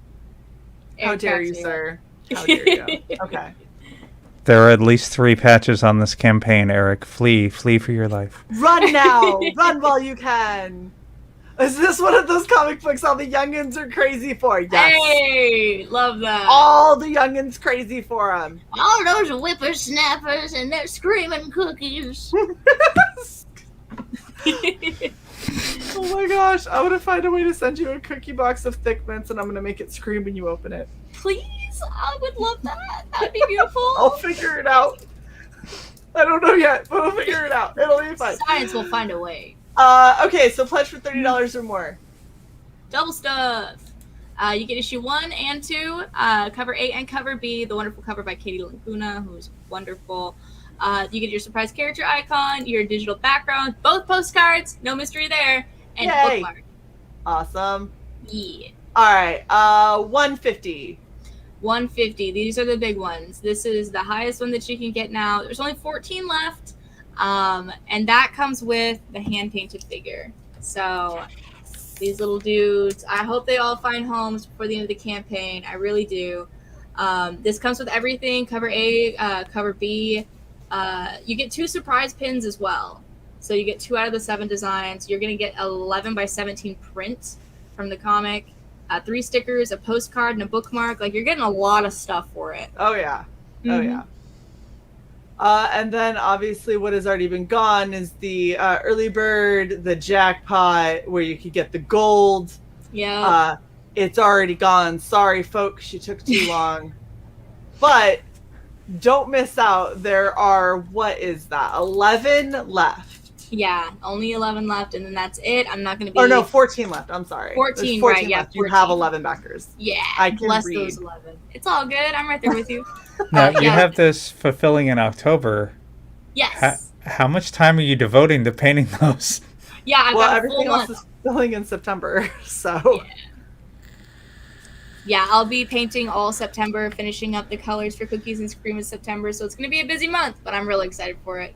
How Eric dare you, Taxi. sir? How dare you? Okay. There are at least 3 patches on this campaign, Eric. Flee for your life. Run now! Run while you can! Is this one of those comic books all the youngins are crazy for? Yes. Hey, love that. All the youngins crazy for them. All those whippersnappers and their screaming cookies. Oh my gosh, I want to find a way to send you a cookie box of Thick Mints and I'm going to make it scream when you open it. Please, I would love that. That'd be beautiful. I'll figure it out. I don't know yet, but we'll figure it out. It'll be fine. Science will find a way. Okay, so pledge for $30 or more. Double stuff. You get issue 1 and 2, cover A and cover B, the wonderful cover by Katie Laguna, who's wonderful. You get your surprise character icon, your digital background, both postcards, no mystery there, and Yay. bookmark. Awesome. Yeah. All right, $150. 150. These are the big ones. This is the highest one that you can get now. There's only 14 left, and that comes with the hand-painted figure. So these little dudes, I hope they all find homes before the end of the campaign. I really do. This comes with everything, cover A, cover B. You get 2 surprise pins as well. So you get 2 out of the 7 designs. You're going to get 11 by 17 print from the comic. 3 stickers, a postcard, and a bookmark. Like, you're getting a lot of stuff for it. Oh, yeah. Mm-hmm. Oh, yeah. And then, obviously, what has already been gone is the early bird, the jackpot, where you could get the gold. Yeah. It's already gone. Sorry, folks, you took too long. But don't miss out. There are, what is that, 11 left. Yeah, only 11 left, and then that's it. I'm not going to be... Oh, no, 14 left. I'm sorry. 14, There's 14 right, yeah, left. 14. You have 11 backers. Yeah, I can bless read. those 11. It's all good. I'm right there with you. Now, you yeah. have this fulfilling in October. Yes. How much time are you devoting to painting those? Yeah, I've got a full everything else month. is filling in September, so... Yeah, I'll be painting all September, finishing up the colors for Cookies and Scream in September, so it's going to be a busy month, but I'm really excited for it.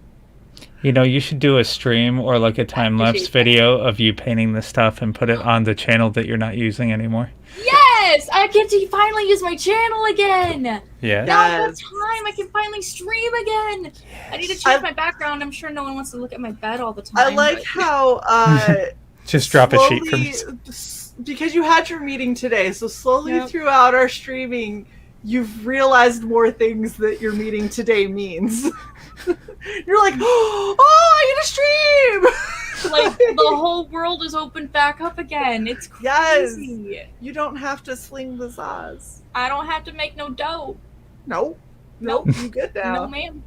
You know, you should do a stream or like a time-lapse video of you painting this stuff and put it on the channel that you're not using anymore. Yes! I get to finally use my channel again! Yeah. Now I have time, I can finally stream again! I need to change my background. I'm sure no one wants to look at my bed all the time. I like but... how Just drop a sheet from because you had your meeting today, so slowly Yep. throughout our streaming, you've realized more things that your meeting today means. You're like, oh, I get a stream! Like, the whole world is opened back up again. It's crazy. Yes. You don't have to sling the saws. I don't have to make no dough. Nope. Nope. You good now. No, ma'am.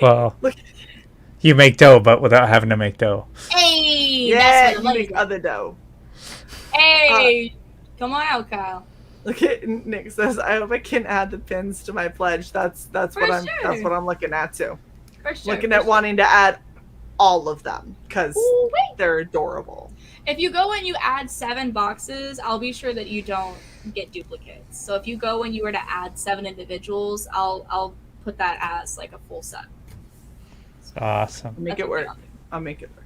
Well, Look. you make dough, but without having to make dough. Hey! Yeah, That's you what I make like. other dough. Hey! Come on out, Kyle. Look at Nick says, I hope I can add the pins to my pledge. That's For what I'm sure. that's what I'm looking at too. For sure. Looking for at sure. wanting to add all of them because Ooh, wait. they're adorable. If you go and you add 7 boxes, I'll be sure that you don't get duplicates. So if you go and you were to add 7 individuals, I'll put that as like a full set. Awesome. Make That's it what work. I'll do. I'll make it work.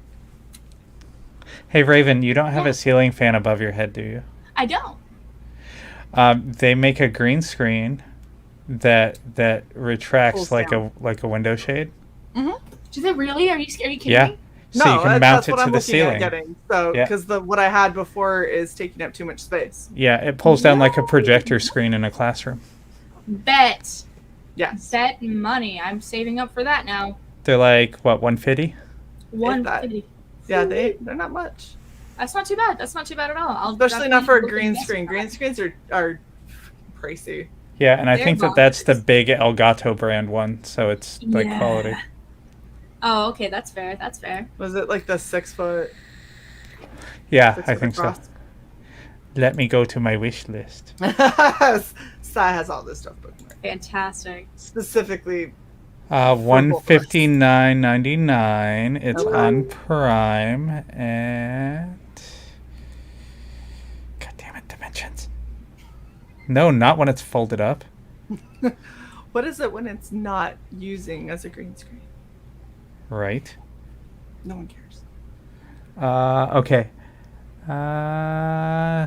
Hey, Raven, you don't have Yeah. a ceiling fan above your head, do you? I don't. They make a green screen that retracts Pulls like down. a window shade. Do they really? Are you kidding Yeah. me? So you can mount that's it what to I'm the looking ceiling. at getting. So Yeah. because what I had before is taking up too much space. Yeah, it pulls down like a No. projector screen in a classroom. Bet. Yes. Bet money. I'm saving up for that now. They're like what, 150? 150. Yeah, they're not much. That's not too bad. That's not too bad at all. I'll Especially not for a definitely look green into screen. that. Green screens are pricey. Yeah, and I They're think that's the bonkers. big Elgato brand one, so it's like Yeah. quality. Oh, okay. That's fair. That's fair. Was it like the 6 foot? Yeah, 6 I foot think so. across? Let me go to my wish list. Sai has all this stuff bookmarked. Fantastic. Specifically, $159.99. It's Okay. on Prime and God damn it, dimensions. No, not when it's folded up. what is it when it's not using as a green screen? Right. No one cares. Okay.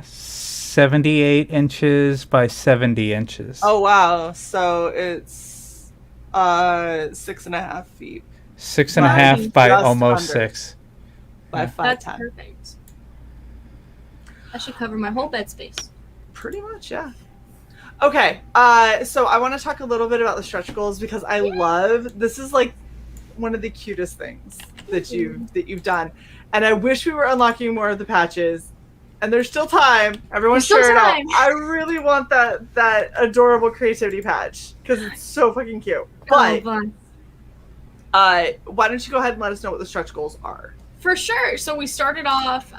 78 inches by 70 inches. Oh wow! So it's 6.5 feet 6.5 Mine's by just almost under. 6. by Yeah. 5 That's times. perfect. That should cover my whole bed space. Pretty much, yeah. Okay, so I want to talk a little bit about the stretch goals because I love this is like one of the cutest things that you've done, and I wish we were unlocking more of the patches. And there's still time. Everyone There's still share it out. time. I really want that adorable creativity patch because it's so fucking cute. Oh, But fun. why don't you go ahead and let us know what the stretch goals are? For sure. So we started off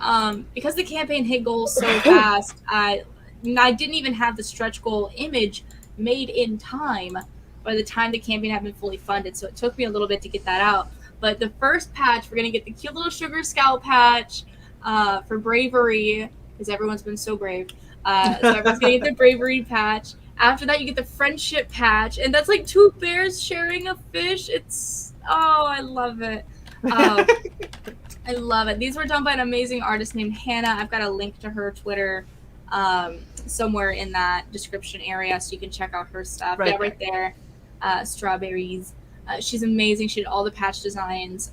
because the campaign hit goals so fast. I didn't even have the stretch goal image made in time by the time the campaign had been fully funded. So it took me a little bit to get that out. But the first patch, we're gonna get the cute little sugar scout patch for bravery because everyone's been so brave. So everyone's gonna get the bravery patch. After that, you get the friendship patch, and that's like 2 bears sharing a fish. I love it. I love it. These were done by an amazing artist named Hannah. I've got a link to her Twitter somewhere in that description area so you can check out her stuff. Right Yeah, right there. Strawberries. She's amazing. She did all the patch designs.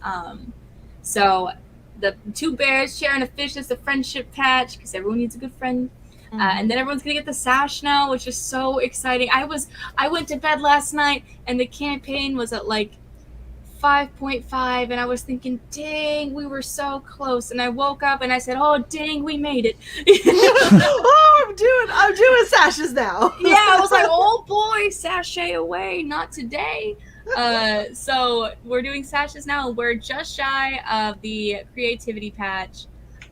So the 2 bears sharing a fish is the friendship patch because everyone needs a good friend. And then everyone's gonna get the sash now, which is so exciting. I went to bed last night and the campaign was at like 5.5 and I was thinking, dang, we were so close. And I woke up and I said, oh dang, we made it. Oh, I'm doing sashes now. Yeah, I was like, oh boy, sashay away, not today. So we're doing sashes now. We're just shy of the creativity patch.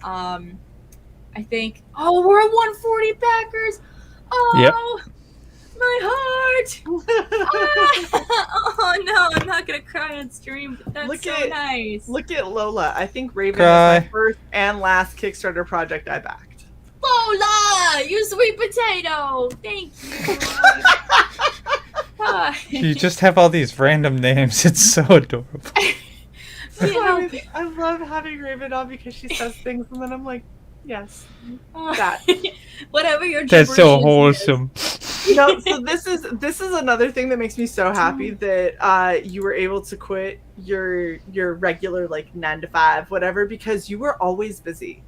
I think. Oh, we're at 140 backers. Oh, Yep. my heart. Oh no, I'm not gonna cry on stream. But that's Look so at- nice. Look at Lola. I think Raven Cry. was my first and last Kickstarter project I backed. Lola, you sweet potato. Thank you. Hi. You just have all these random names. It's so adorable. Yeah. I love having Raven on because she says things and then I'm like, yes. Uh, That. Whatever your That's so gibberish is. wholesome. No, so this is another thing that makes me so happy that you were able to quit your regular like 9 to 5 whatever, because you were always busy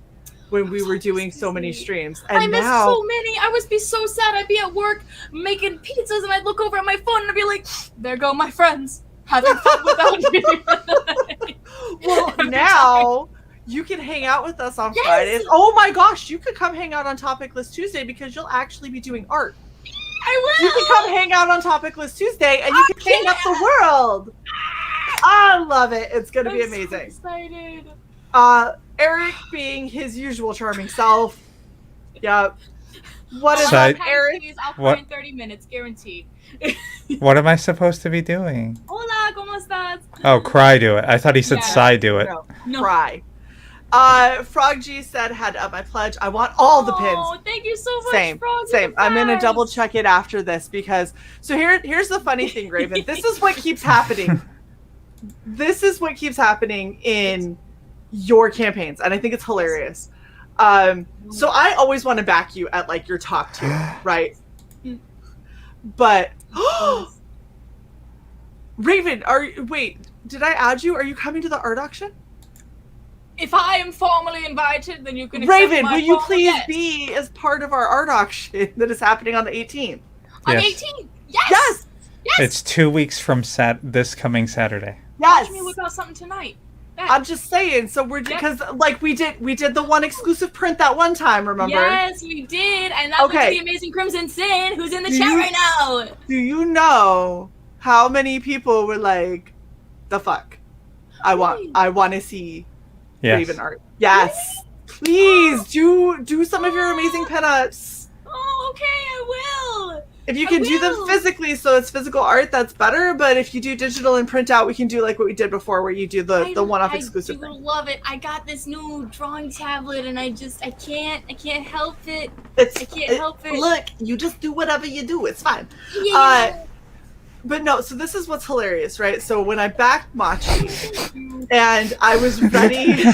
when we were doing so many streams. And I missed now, so many. I would be so sad. I'd be at work making pizzas and I'd look over at my phone and I'd be like, there go my friends having fun without me. well, now you can hang out with us on Yes! Fridays. Oh my gosh, you could come hang out on Topic List Tuesday because you'll actually be doing art. I will. You can come hang out on Topic List Tuesday and you can clean up the world. I love it. It's going to be amazing. So excited. Eric being his usual charming self. Yep. What is Side- up, Eric? I'll cry What- in 30 minutes, guaranteed. What am I supposed to be doing? Hola, ¿cómo estás? Oh, cry do it. I thought he said Yeah. sigh do it. No. Cry. Frog G said, had to up my pledge. I want all the pins. Oh, thank you so much, Same, Frog. same. You're the I'm gonna best. double check it after this because here's the funny thing, Raven. This is what keeps happening. This is what keeps happening in your campaigns, and I think it's hilarious. So I always want to back you at like your top 2, right? But Raven, wait, did I add you? Are you coming to the art auction? If I am formally invited, then you can accept Raven, my will you formal please yes. be as part of our art auction that is happening on the 18th? On Yes. 18? Yes! Yes! Yes! It's 2 weeks from this coming Saturday. Yes! Watch me whip out something tonight. Bet. I'm just saying, so we're because like we did the one exclusive print that one time, remember? Yes, we did, and that Okay. was the amazing Crimson Sin, who's in the Do chat you- right now. Do you know how many people were like, the fuck? I want to see Yes. Raven art. Yes. Please do some of your amazing pinups. Oh, okay, I will. If you I can do them will. physically, so it's physical art, that's better. But if you do digital and print out, we can do like what we did before, where you do the one-off exclusive I thing. love it. I got this new drawing tablet, and I can't help it. It's, I can't help it. Look, you just do whatever you do. It's fine. Yeah. But no, so this is what's hilarious, right? So when I backed Machi and I was ready,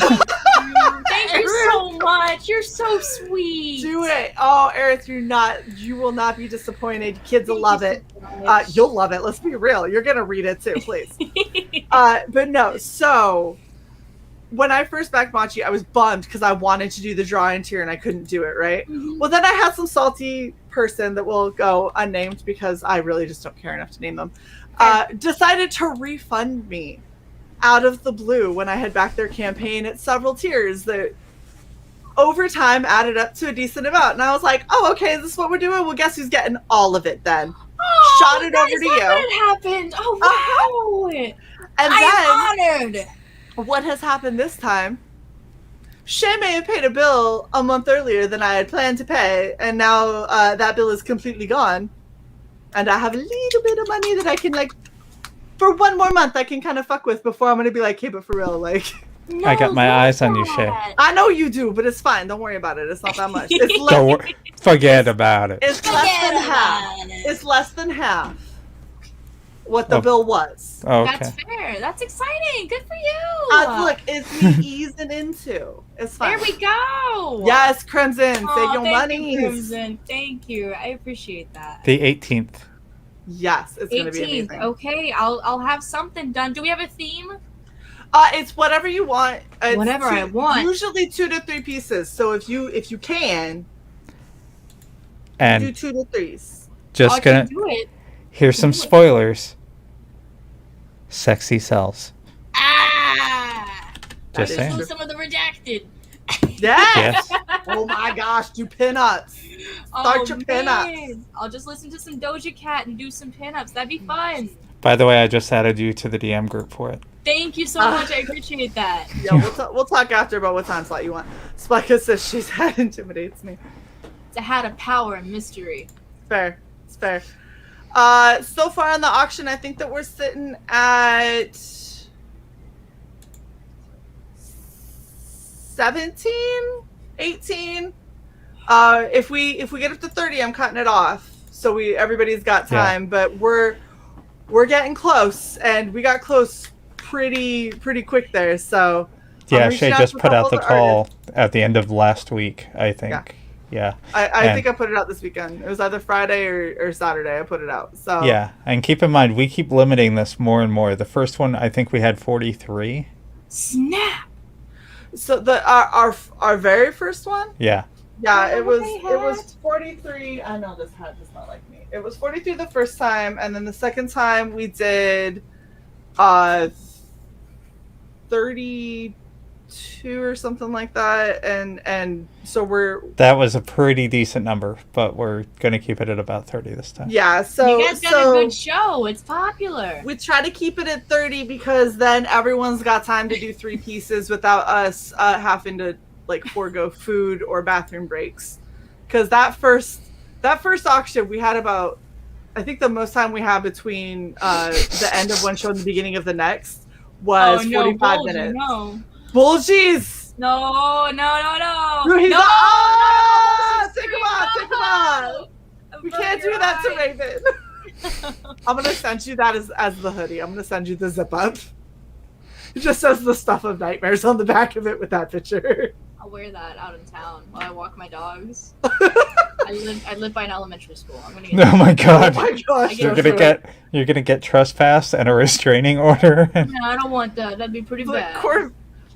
Thank you so much. You're so sweet. do it. Oh, Aerith, you will not be disappointed. Kids will Thank love you it. so much. You'll love it. Let's be real. You're gonna read it too, please. But no, so when I first backed Machi, I was bummed because I wanted to do the drawing tier and I couldn't do it, right? Mhm. Well, then I had some salty person that will go unnamed because I really just don't care enough to name them, decided to refund me out of the blue when I had backed their campaign at several tiers that over time added up to a decent amount. And I was like, oh, okay, is this what we're doing? Well, guess who's getting all of it then? Oh, Shot it that over is to not you. when it happened. Oh, wow. And I then am honored. what has happened this time? Shae may have paid a bill a month earlier than I had planned to pay, and now that bill is completely gone. And I have a little bit of money that I can, like, for one more month, I can kind of fuck with before I'm going to be like, hey, but for real, like, No, I got my look eyes on you, at Shae. that. I know you do, but it's fine. Don't worry about it. It's not that much. It's Don't less, worry. Forget about it. it's less Forget than half. about it. It's less than half what the Oh. bill was. Okay. That's fair. That's exciting. Good for you. Look, it's me easing into. It's fine. There we go. Yes, Crimson, save Aw, your thank money. you, Crimson. Thank you. I appreciate that. The 18th. Yes, it's going to be 18th. amazing. Okay, I'll have something done. Do we have a theme? It's whatever you want. It's Whatever I want. Usually 2 to 3 pieces. So if you can, do And 2 to 3s. just I gonna can do it. here's some spoilers. Sexy sells. Ah! Just is saying. true. Some of the redacted. Yes. Yes. Oh my gosh, do pinups. Start your pinups. man. I'll just listen to some Doja Cat and do some pinups. That'd be fun. By the way, I just added you to the DM group for it. Thank you so much. I appreciate that. Yeah, we'll talk after about what time slot you want. Spika says she's hat intimidates me. It's a hat of power and mystery. Fair. It's fair. So far on the auction, I think that we're sitting at 17, 18. If we get up to 30, I'm cutting it off. So everybody's got Yeah. time, but we're getting close, and we got close pretty quick there. So I'm Yeah, reaching Shae out just to a put out couple the of artists. call at the end of last week, I think. Yeah. I think I put it out this weekend. It was either Friday or Saturday. I put it out. So Yeah, and keep in mind, we keep limiting this more and more. The first one, I think we had 43. Snap. So our very first one. Yeah. Yeah, Oh, it was hat. 43. I know this hat does not like me. It was 43 the first time, and then the second time we did 32 or something like that, and so That was a pretty decent number, but we're going to keep it at about 30 this time. yeah. So You guys got a good show. It's popular. we try to keep it at 30 because then everyone's got time to do 3 pieces without us having to like forego food or bathroom breaks. Because that first auction we had about, I think the most time we had between the end of one show and the beginning of the next was 45 minutes. No. Bullshies! No. He's No. take him off! We can't do that to Raven. I'm gonna send you that as the hoodie. I'm gonna send you the zip up. It just says the stuff of nightmares on the back of it with that picture. I'll wear that out in town while I walk my dogs. I live by an elementary school. I'm gonna get Oh my god. Oh my gosh. You're gonna get trespass and a restraining order. No, I don't want that. That'd be pretty bad.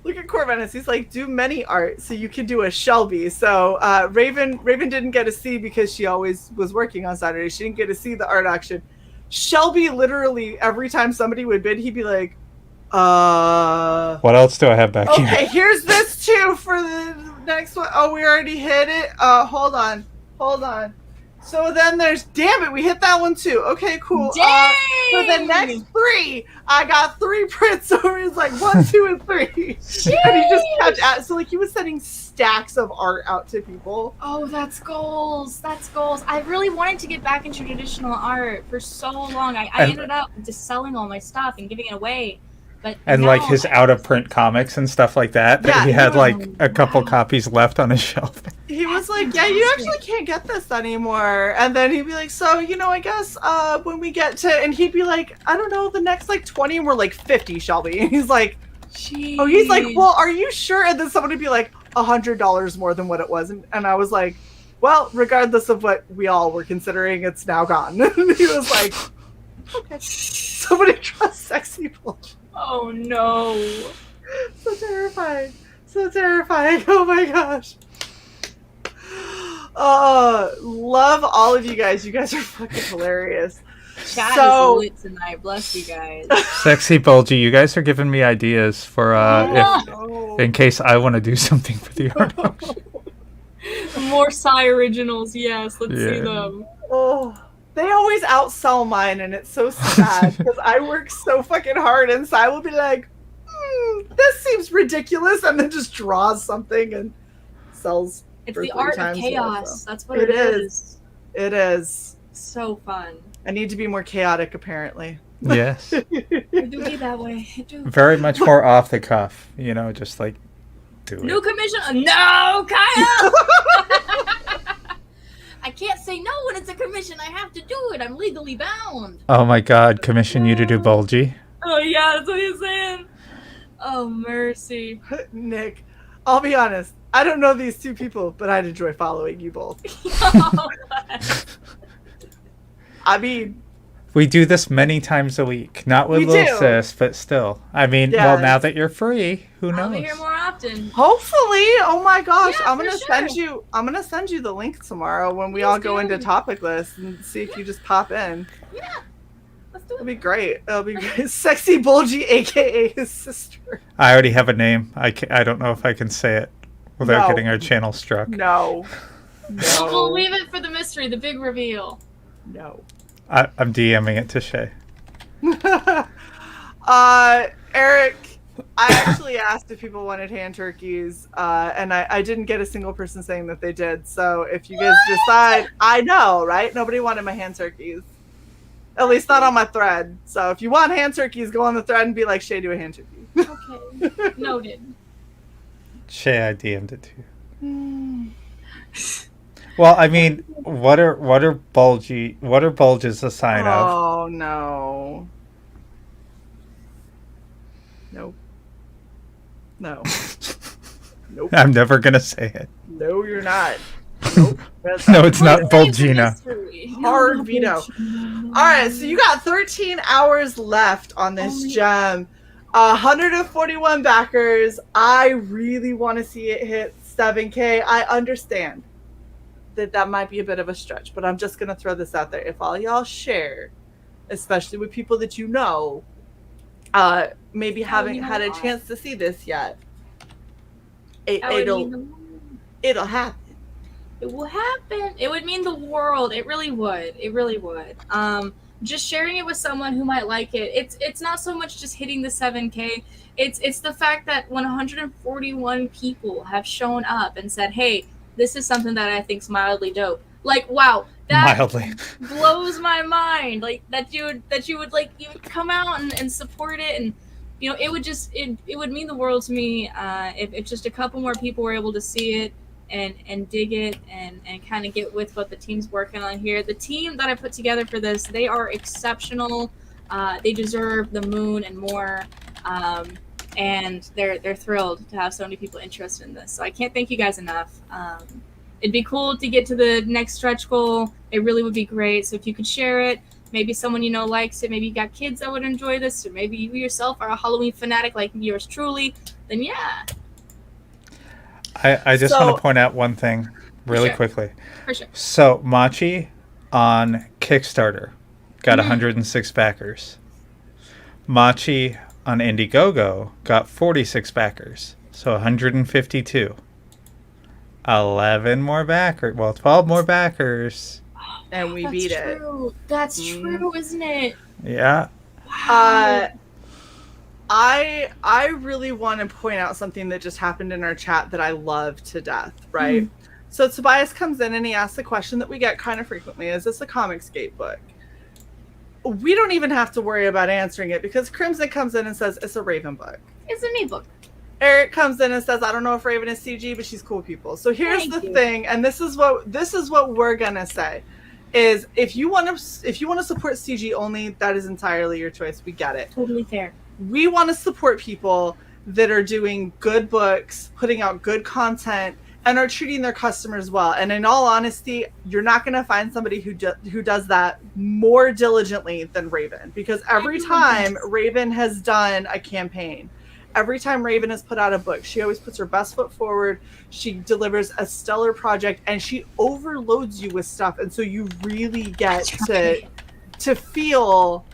Look at Corvinus. He's like, do many art so you can do a Shelby. So Raven didn't get to see because she always was working on Saturday. She didn't get to see the art auction. Shelby literally every time somebody would bid, he'd be like, What else do I have back here? okay, here's this too for the next one. Oh, we already hit it. Hold on. So then damn it, we hit that one too. Okay, cool. Dang! For the next 3, I got 3 prints. So it was like 1, 2, and 3. And he just kept so like he was sending stacks of art out to people. Oh, that's goals. I really wanted to get back into traditional art for so long. I ended up just selling all my stuff and giving it away. But And now like his out of print comics and stuff like that. Yeah, He had like a couple wow. copies left on his shelf. He was like, yeah, you actually can't get this anymore. And then he'd be like, so, I guess when we get to, and he'd be like, I don't know, the next like 20, and we're like 50, Shelby. And he's like, Jeez. oh, he's like, well, are you sure? And then someone would be like, $100 more than what it was. And I was like, well, regardless of what we all were considering, it's now gone. And he was like, okay. Somebody trust sexy bullshit. Oh no. So terrifying. Oh my gosh. Love all of you guys. You guys are fucking hilarious. Chat So- is lit tonight. Bless you guys. Sexy Bulgy, you guys are giving me ideas for Oh. in case I want to do something for the art auction. More Psy originals, yes. Let's see Yeah. them. Oh, they always outsell mine, and it's so sad because I work so fucking hard, and Sai will be like, "This seems ridiculous," and then just draws something and sells. It's for the 3 art of times more, chaos. so. That's what It it is. is. It is. So fun. I need to be more chaotic, apparently. Yes. I do be that way. I do. Very much more off the cuff, just like do New it. commission. No, Kyle! I can't say no when it's a commission. I have to do it. I'm legally bound. Oh my god, commission you to do Bulgy. Oh, yeah, that's what he's saying. Oh, mercy. Nick, I'll be honest. I don't know these 2 people, but I'd enjoy following you both. I mean, We do this many times a week. Not with We Lil do. Sis, but still. I mean, Yeah. well, now that you're free, who I'll knows? be here more often. hopefully. Oh my gosh, Yeah, I'm for gonna sure. send you. I'm gonna send you the link tomorrow when we Please all go into do. topic list and see if you just pop in. Yeah. Let's do It'll it. be great. It'll be great. Sexy Bulgy, aka his sister. I already have a name. I don't know if I can say it without No. getting our channel struck. No. We'll leave it for the mystery, the big reveal. No. I'm DMing it to Shae. Eric, I actually asked if people wanted hand turkeys, and I didn't get a single person saying that they did. So if you guys decide, I know, right? Nobody wanted my hand turkeys. At least not on my thread. So if you want hand turkeys, go on the thread and be like, Shae, do a hand turkey. Okay. Noted. Shae, I DM'd it to you. Well, I mean, what are bulges a sign of? Oh, no. Nope. No. Nope. I'm never gonna say it. No, you're not. Nope. No, it's not Let's save the Volgina. mystery. Hard No, veto. Volgina. All right, so you got 13 hours left on this gem. 141 backers. I really want to see it hit 7K. I understand that might be a bit of a stretch, but I'm just going to throw this out there. If all y'all share, especially with people that you know, maybe haven't had a chance to see this yet, it'll happen. It will happen. It would mean the world. It really would. It really would. Just sharing it with someone who might like it. It's not so much just hitting the 7K. It's the fact that 141 people have shown up and said, "Hey, this is something that I think's mildly dope." Like, wow, that Mildly. blows my mind. Like that you would come out and support it, and it would just it would mean the world to me if just a couple more people were able to see it and dig it and kind of get with what the team's working on here. The team that I put together for this, they are exceptional. They deserve the moon and more. And they're thrilled to have so many people interested in this. So I can't thank you guys enough. It'd be cool to get to the next stretch goal. It really would be great. So if you could share it, maybe someone you know likes it, maybe you got kids that would enjoy this, or maybe you yourself are a Halloween fanatic like yours truly, then yeah. I just want to point out one thing really quickly. For sure. So Machi on Kickstarter got 106 backers. Machi on Indiegogo got 46 backers. So 152. 11 more backers. Well, 12 more backers. And we beat it. That's true, isn't it? Yeah. Wow. I really want to point out something that just happened in our chat that I love to death, right? So Tobias comes in and he asks the question that we get kind of frequently, is this a Comicsgate book? We don't even have to worry about answering it because Crimson comes in and says it's a Raven book. It's a me book. Eric comes in and says, I don't know if Raven is CG, but she's cool people. So here's the thing, and this is what we're gonna say, is if you want to support CG only, that is entirely your choice. We get it. Totally fair. We want to support people that are doing good books, putting out good content, and are treating their customers well. And in all honesty, you're not going to find somebody who does that more diligently than Raven, because every time Raven has done a campaign, every time Raven has put out a book, she always puts her best foot forward. She delivers a stellar project, and she overloads you with stuff. And so you really get to feel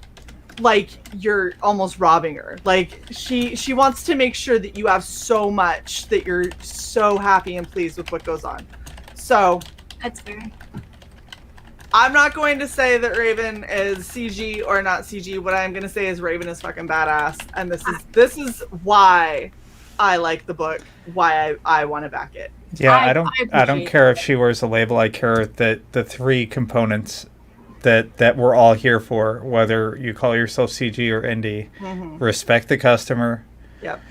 like you're almost robbing her. Like she wants to make sure that you have so much that you're so happy and pleased with what goes on. So that's fair. I'm not going to say that Raven is CG or not CG. What I'm going to say is Raven is fucking badass, and this is why I like the book, why I want to back it. Yeah, I don't care if she wears a label. I care that the three components that we're all here for, whether you call yourself CG or indie, respect the customer. Yep.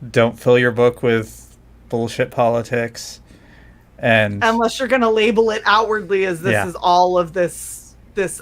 Don't fill your book with bullshit politics. And unless you're going to label it outwardly as this is all of this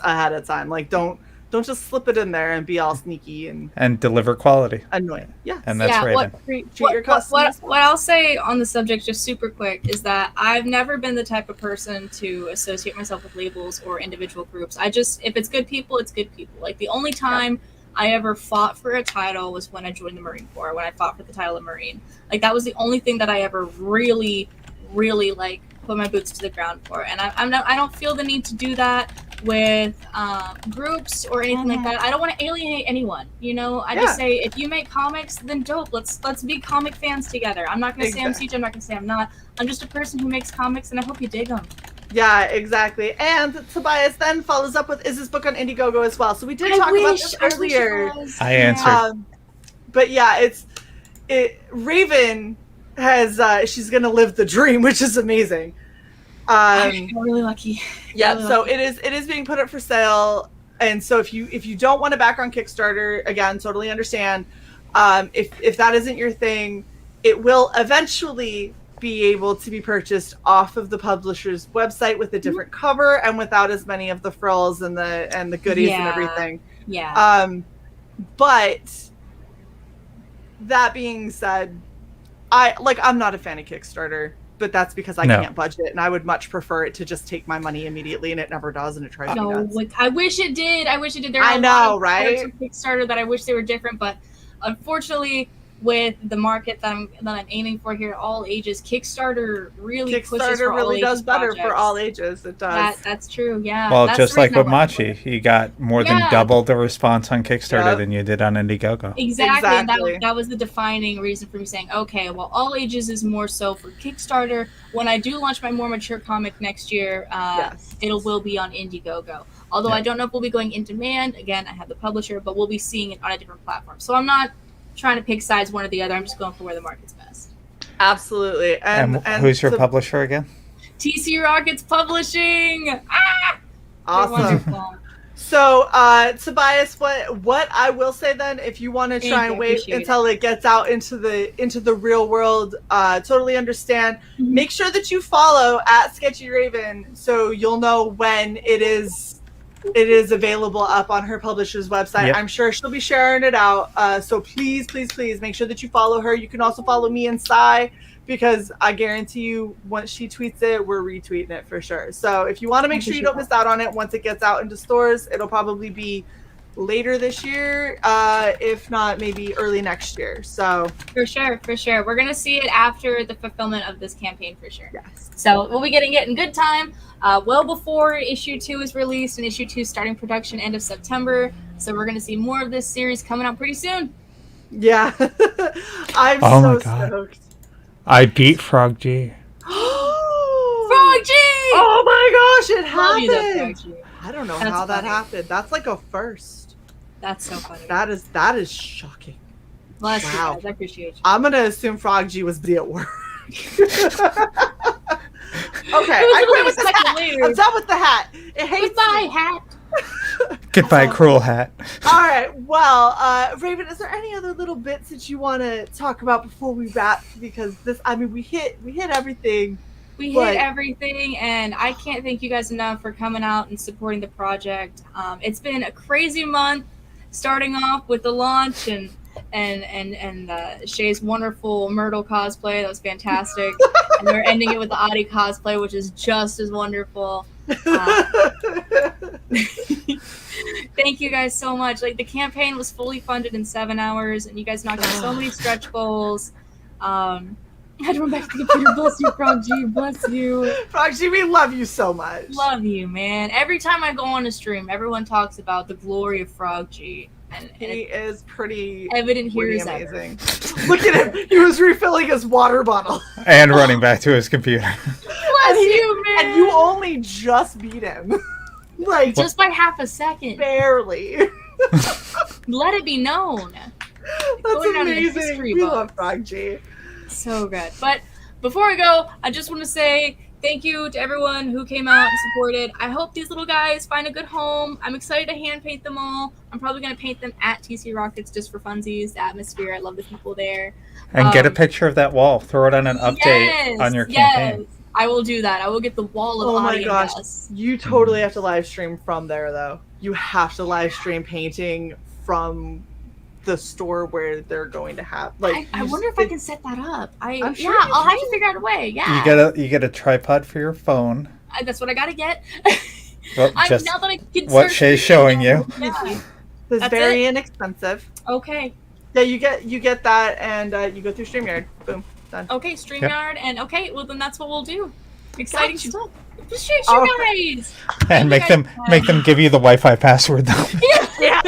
ahead of time. Like don't just slip it in there and be all sneaky and deliver quality. Annoying. Yeah. And that's Raven. Treat your customers. What I'll say on the subject just super quick is that I've never been the type of person to associate myself with labels or individual groups. If it's good people, it's good people. Like the only time I ever fought for a title was when I joined the Marine Corps, when I fought for the title of Marine. Like that was the only thing that I ever really like put my boots to the ground for, and I don't feel the need to do that with groups or anything like that. I don't want to alienate anyone, I just say if you make comics, then dope, let's be comic fans together. I'm not gonna say I'm CG, I'm not gonna say I'm not. I'm just a person who makes comics, and I hope you dig them. Yeah, exactly. And Tobias then follows up with, is this book on Indiegogo as well? So we did talk about this earlier. I answered. But yeah, Raven has she's gonna live the dream, which is amazing. I'm really lucky. Yeah, really so lucky. it is being put up for sale, and so if you don't want to back on Kickstarter, again, totally understand. If that isn't your thing, it will eventually be able to be purchased off of the publisher's website with a different cover and without as many of the frills and the goodies and everything. Yeah. But that being said, I'm not a fan of Kickstarter. but that's because I No. can't budget, and I would much prefer it to just take my money immediately, and it never does, and it drives me No, nuts. like, I wish it did. There are I a know, lot of right? products on Kickstarter that I wish they were different, but unfortunately, with the market that I'm aiming for here, all ages, Kickstarter really pushes Kickstarter for all really ages does better for projects. all ages. It does. That's true. Yeah. Well, that's just the like reason I with went for Machi, it. you got more than Yeah. double the response on Kickstarter Yep. than you did on Indiegogo. Exactly. And Exactly. that was the defining reason for me saying, okay, well, all ages is more so for Kickstarter. When I do launch my more mature comic next year, Yes. it will be on Indiegogo. Although Yeah. I don't know if we'll be going in demand. Again, I have the publisher, but we'll be seeing it on a different platform. So I'm not trying to pick sides one or the other. I'm just going for where the market's best. Absolutely. And who's your so- publisher again? TC Rockets Publishing. Ah! They're Awesome. wonderful. So, Tobias, what I will say then, if you want to Thank try you, and wait appreciate until it gets out into the real world, totally understand. Mhm. Make sure that you follow at Sketchy Raven so you'll know when it is available up on her publisher's website. Yep. I'm sure she'll be sharing it out. So please make sure that you follow her. You can also follow me and CY, because I guarantee you once she tweets it, we're retweeting it for sure. So if you want to make sure you don't miss out on it once it gets out into stores, it'll probably be later this year, if not maybe early next year. So For sure. We're going to see it after the fulfillment of this campaign for sure. yes. So we'll be getting it in good time, well before issue 2 is released, and issue 2 starting production end of September. So we're going to see more of this series coming out pretty soon. Yeah. I'm Oh my so God. stoked. I beat Frog G. Frog G! Oh my gosh, it Love you, though, happened. Frog G. I don't know That's how that funny. happened. That's like a first. That's so funny. That is shocking. Bless you wow. guys. I appreciate you. I'm gonna assume Frog G was busy at work. Okay, It was I a quit with little this hat. second I'm done with the hat. It hates Goodbye, me. hat. Goodbye, cruel hat. All right. Well, Raven, is there any other little bits that you want to talk about before we wrap? Because we hit everything. We hit But- everything, and I can't thank you guys enough for coming out and supporting the project. It's been a crazy month, starting off with the launch and Shae's wonderful Myrtle cosplay. That was fantastic. And we're ending it with the Audie cosplay, which is just as wonderful. Thank you guys so much. Like, the campaign was fully funded in 7 hours, and you guys knocked out so many stretch goals. I had to run back to the computer. Bless you, Frog G. Bless you. Frog G, we love you so much. Love you, man. Every time I go on a stream, everyone talks about the glory of Frog G. And He it's is pretty evident here pretty as ever. amazing. Look at him. He was refilling his water bottle. And running back to his computer. Bless you, man. And you only just beat him. Like, just by half a second. barely. Let it be known. That's Going down in the amazing. history We books. love Frog G. So good. But before I go, I just want to say thank you to everyone who came out and supported. I hope these little guys find a good home. I'm excited to hand paint them all. I'm probably going to paint them at TC Rockets just for funsies, the atmosphere. I love the people there. And get a Um, picture of that wall. Throw it on an update on your campaign. Yes, I will do that. I will get the wall of Oh my Audie gosh. and Gus. You totally have to live stream from there, though. You have to live stream painting from the store where they're going to have. Like, I wonder if I can set that up. I'm sure yeah, you I'll have to can. figure out a way. Yeah, You get a tripod for your phone. That's what I gotta get. Well, just now that I can what search Shae's for showing it, you. Yeah. It's That's very inexpensive. Okay. Yeah, you get that, and you go through StreamYard. Boom, done. Okay, StreamYard, and okay, well then that's what we'll do. Exciting Gotcha. stuff. Appreciate you Oh. guys. And make you them guys- give you the Wi-Fi password though. Yeah,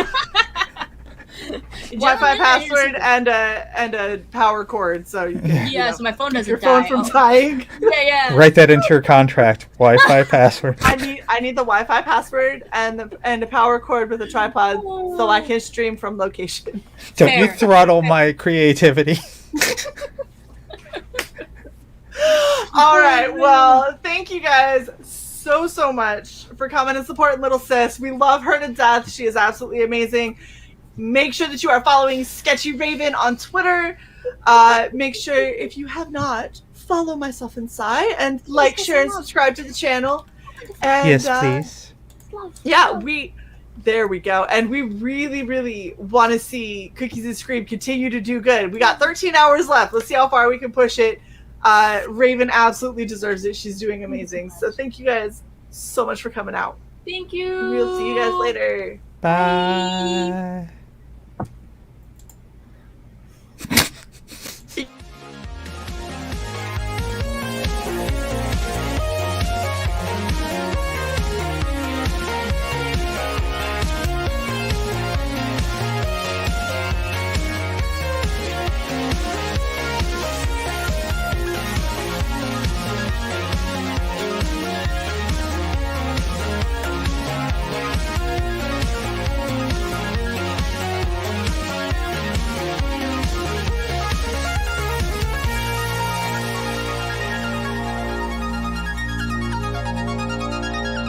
Wi-Fi Gentlemen, password and a power cord, so you can Yeah, so my phone keep doesn't your phone die. from Oh, dying. yeah. Write that into your contract. Wi-Fi password. I need the Wi-Fi password and the power cord with a tripod, so I can stream from location. Don't you Fair. throttle my creativity. All right, well, thank you guys so much for coming and supporting little sis. We love her to death. She is absolutely amazing. Make sure that you are following Sketchy Raven on Twitter. Make sure, if you have not, follow myself and CY, and like, share, and subscribe to the channel. And, Yes, please. Yeah, there we go. And we really want to see Cookies and Scream continue to do good. We got 13 hours left. Let's see how far we can push it. Raven absolutely deserves it. She's doing amazing. So thank you guys so much for coming out. Thank you. We'll see you guys later. Bye.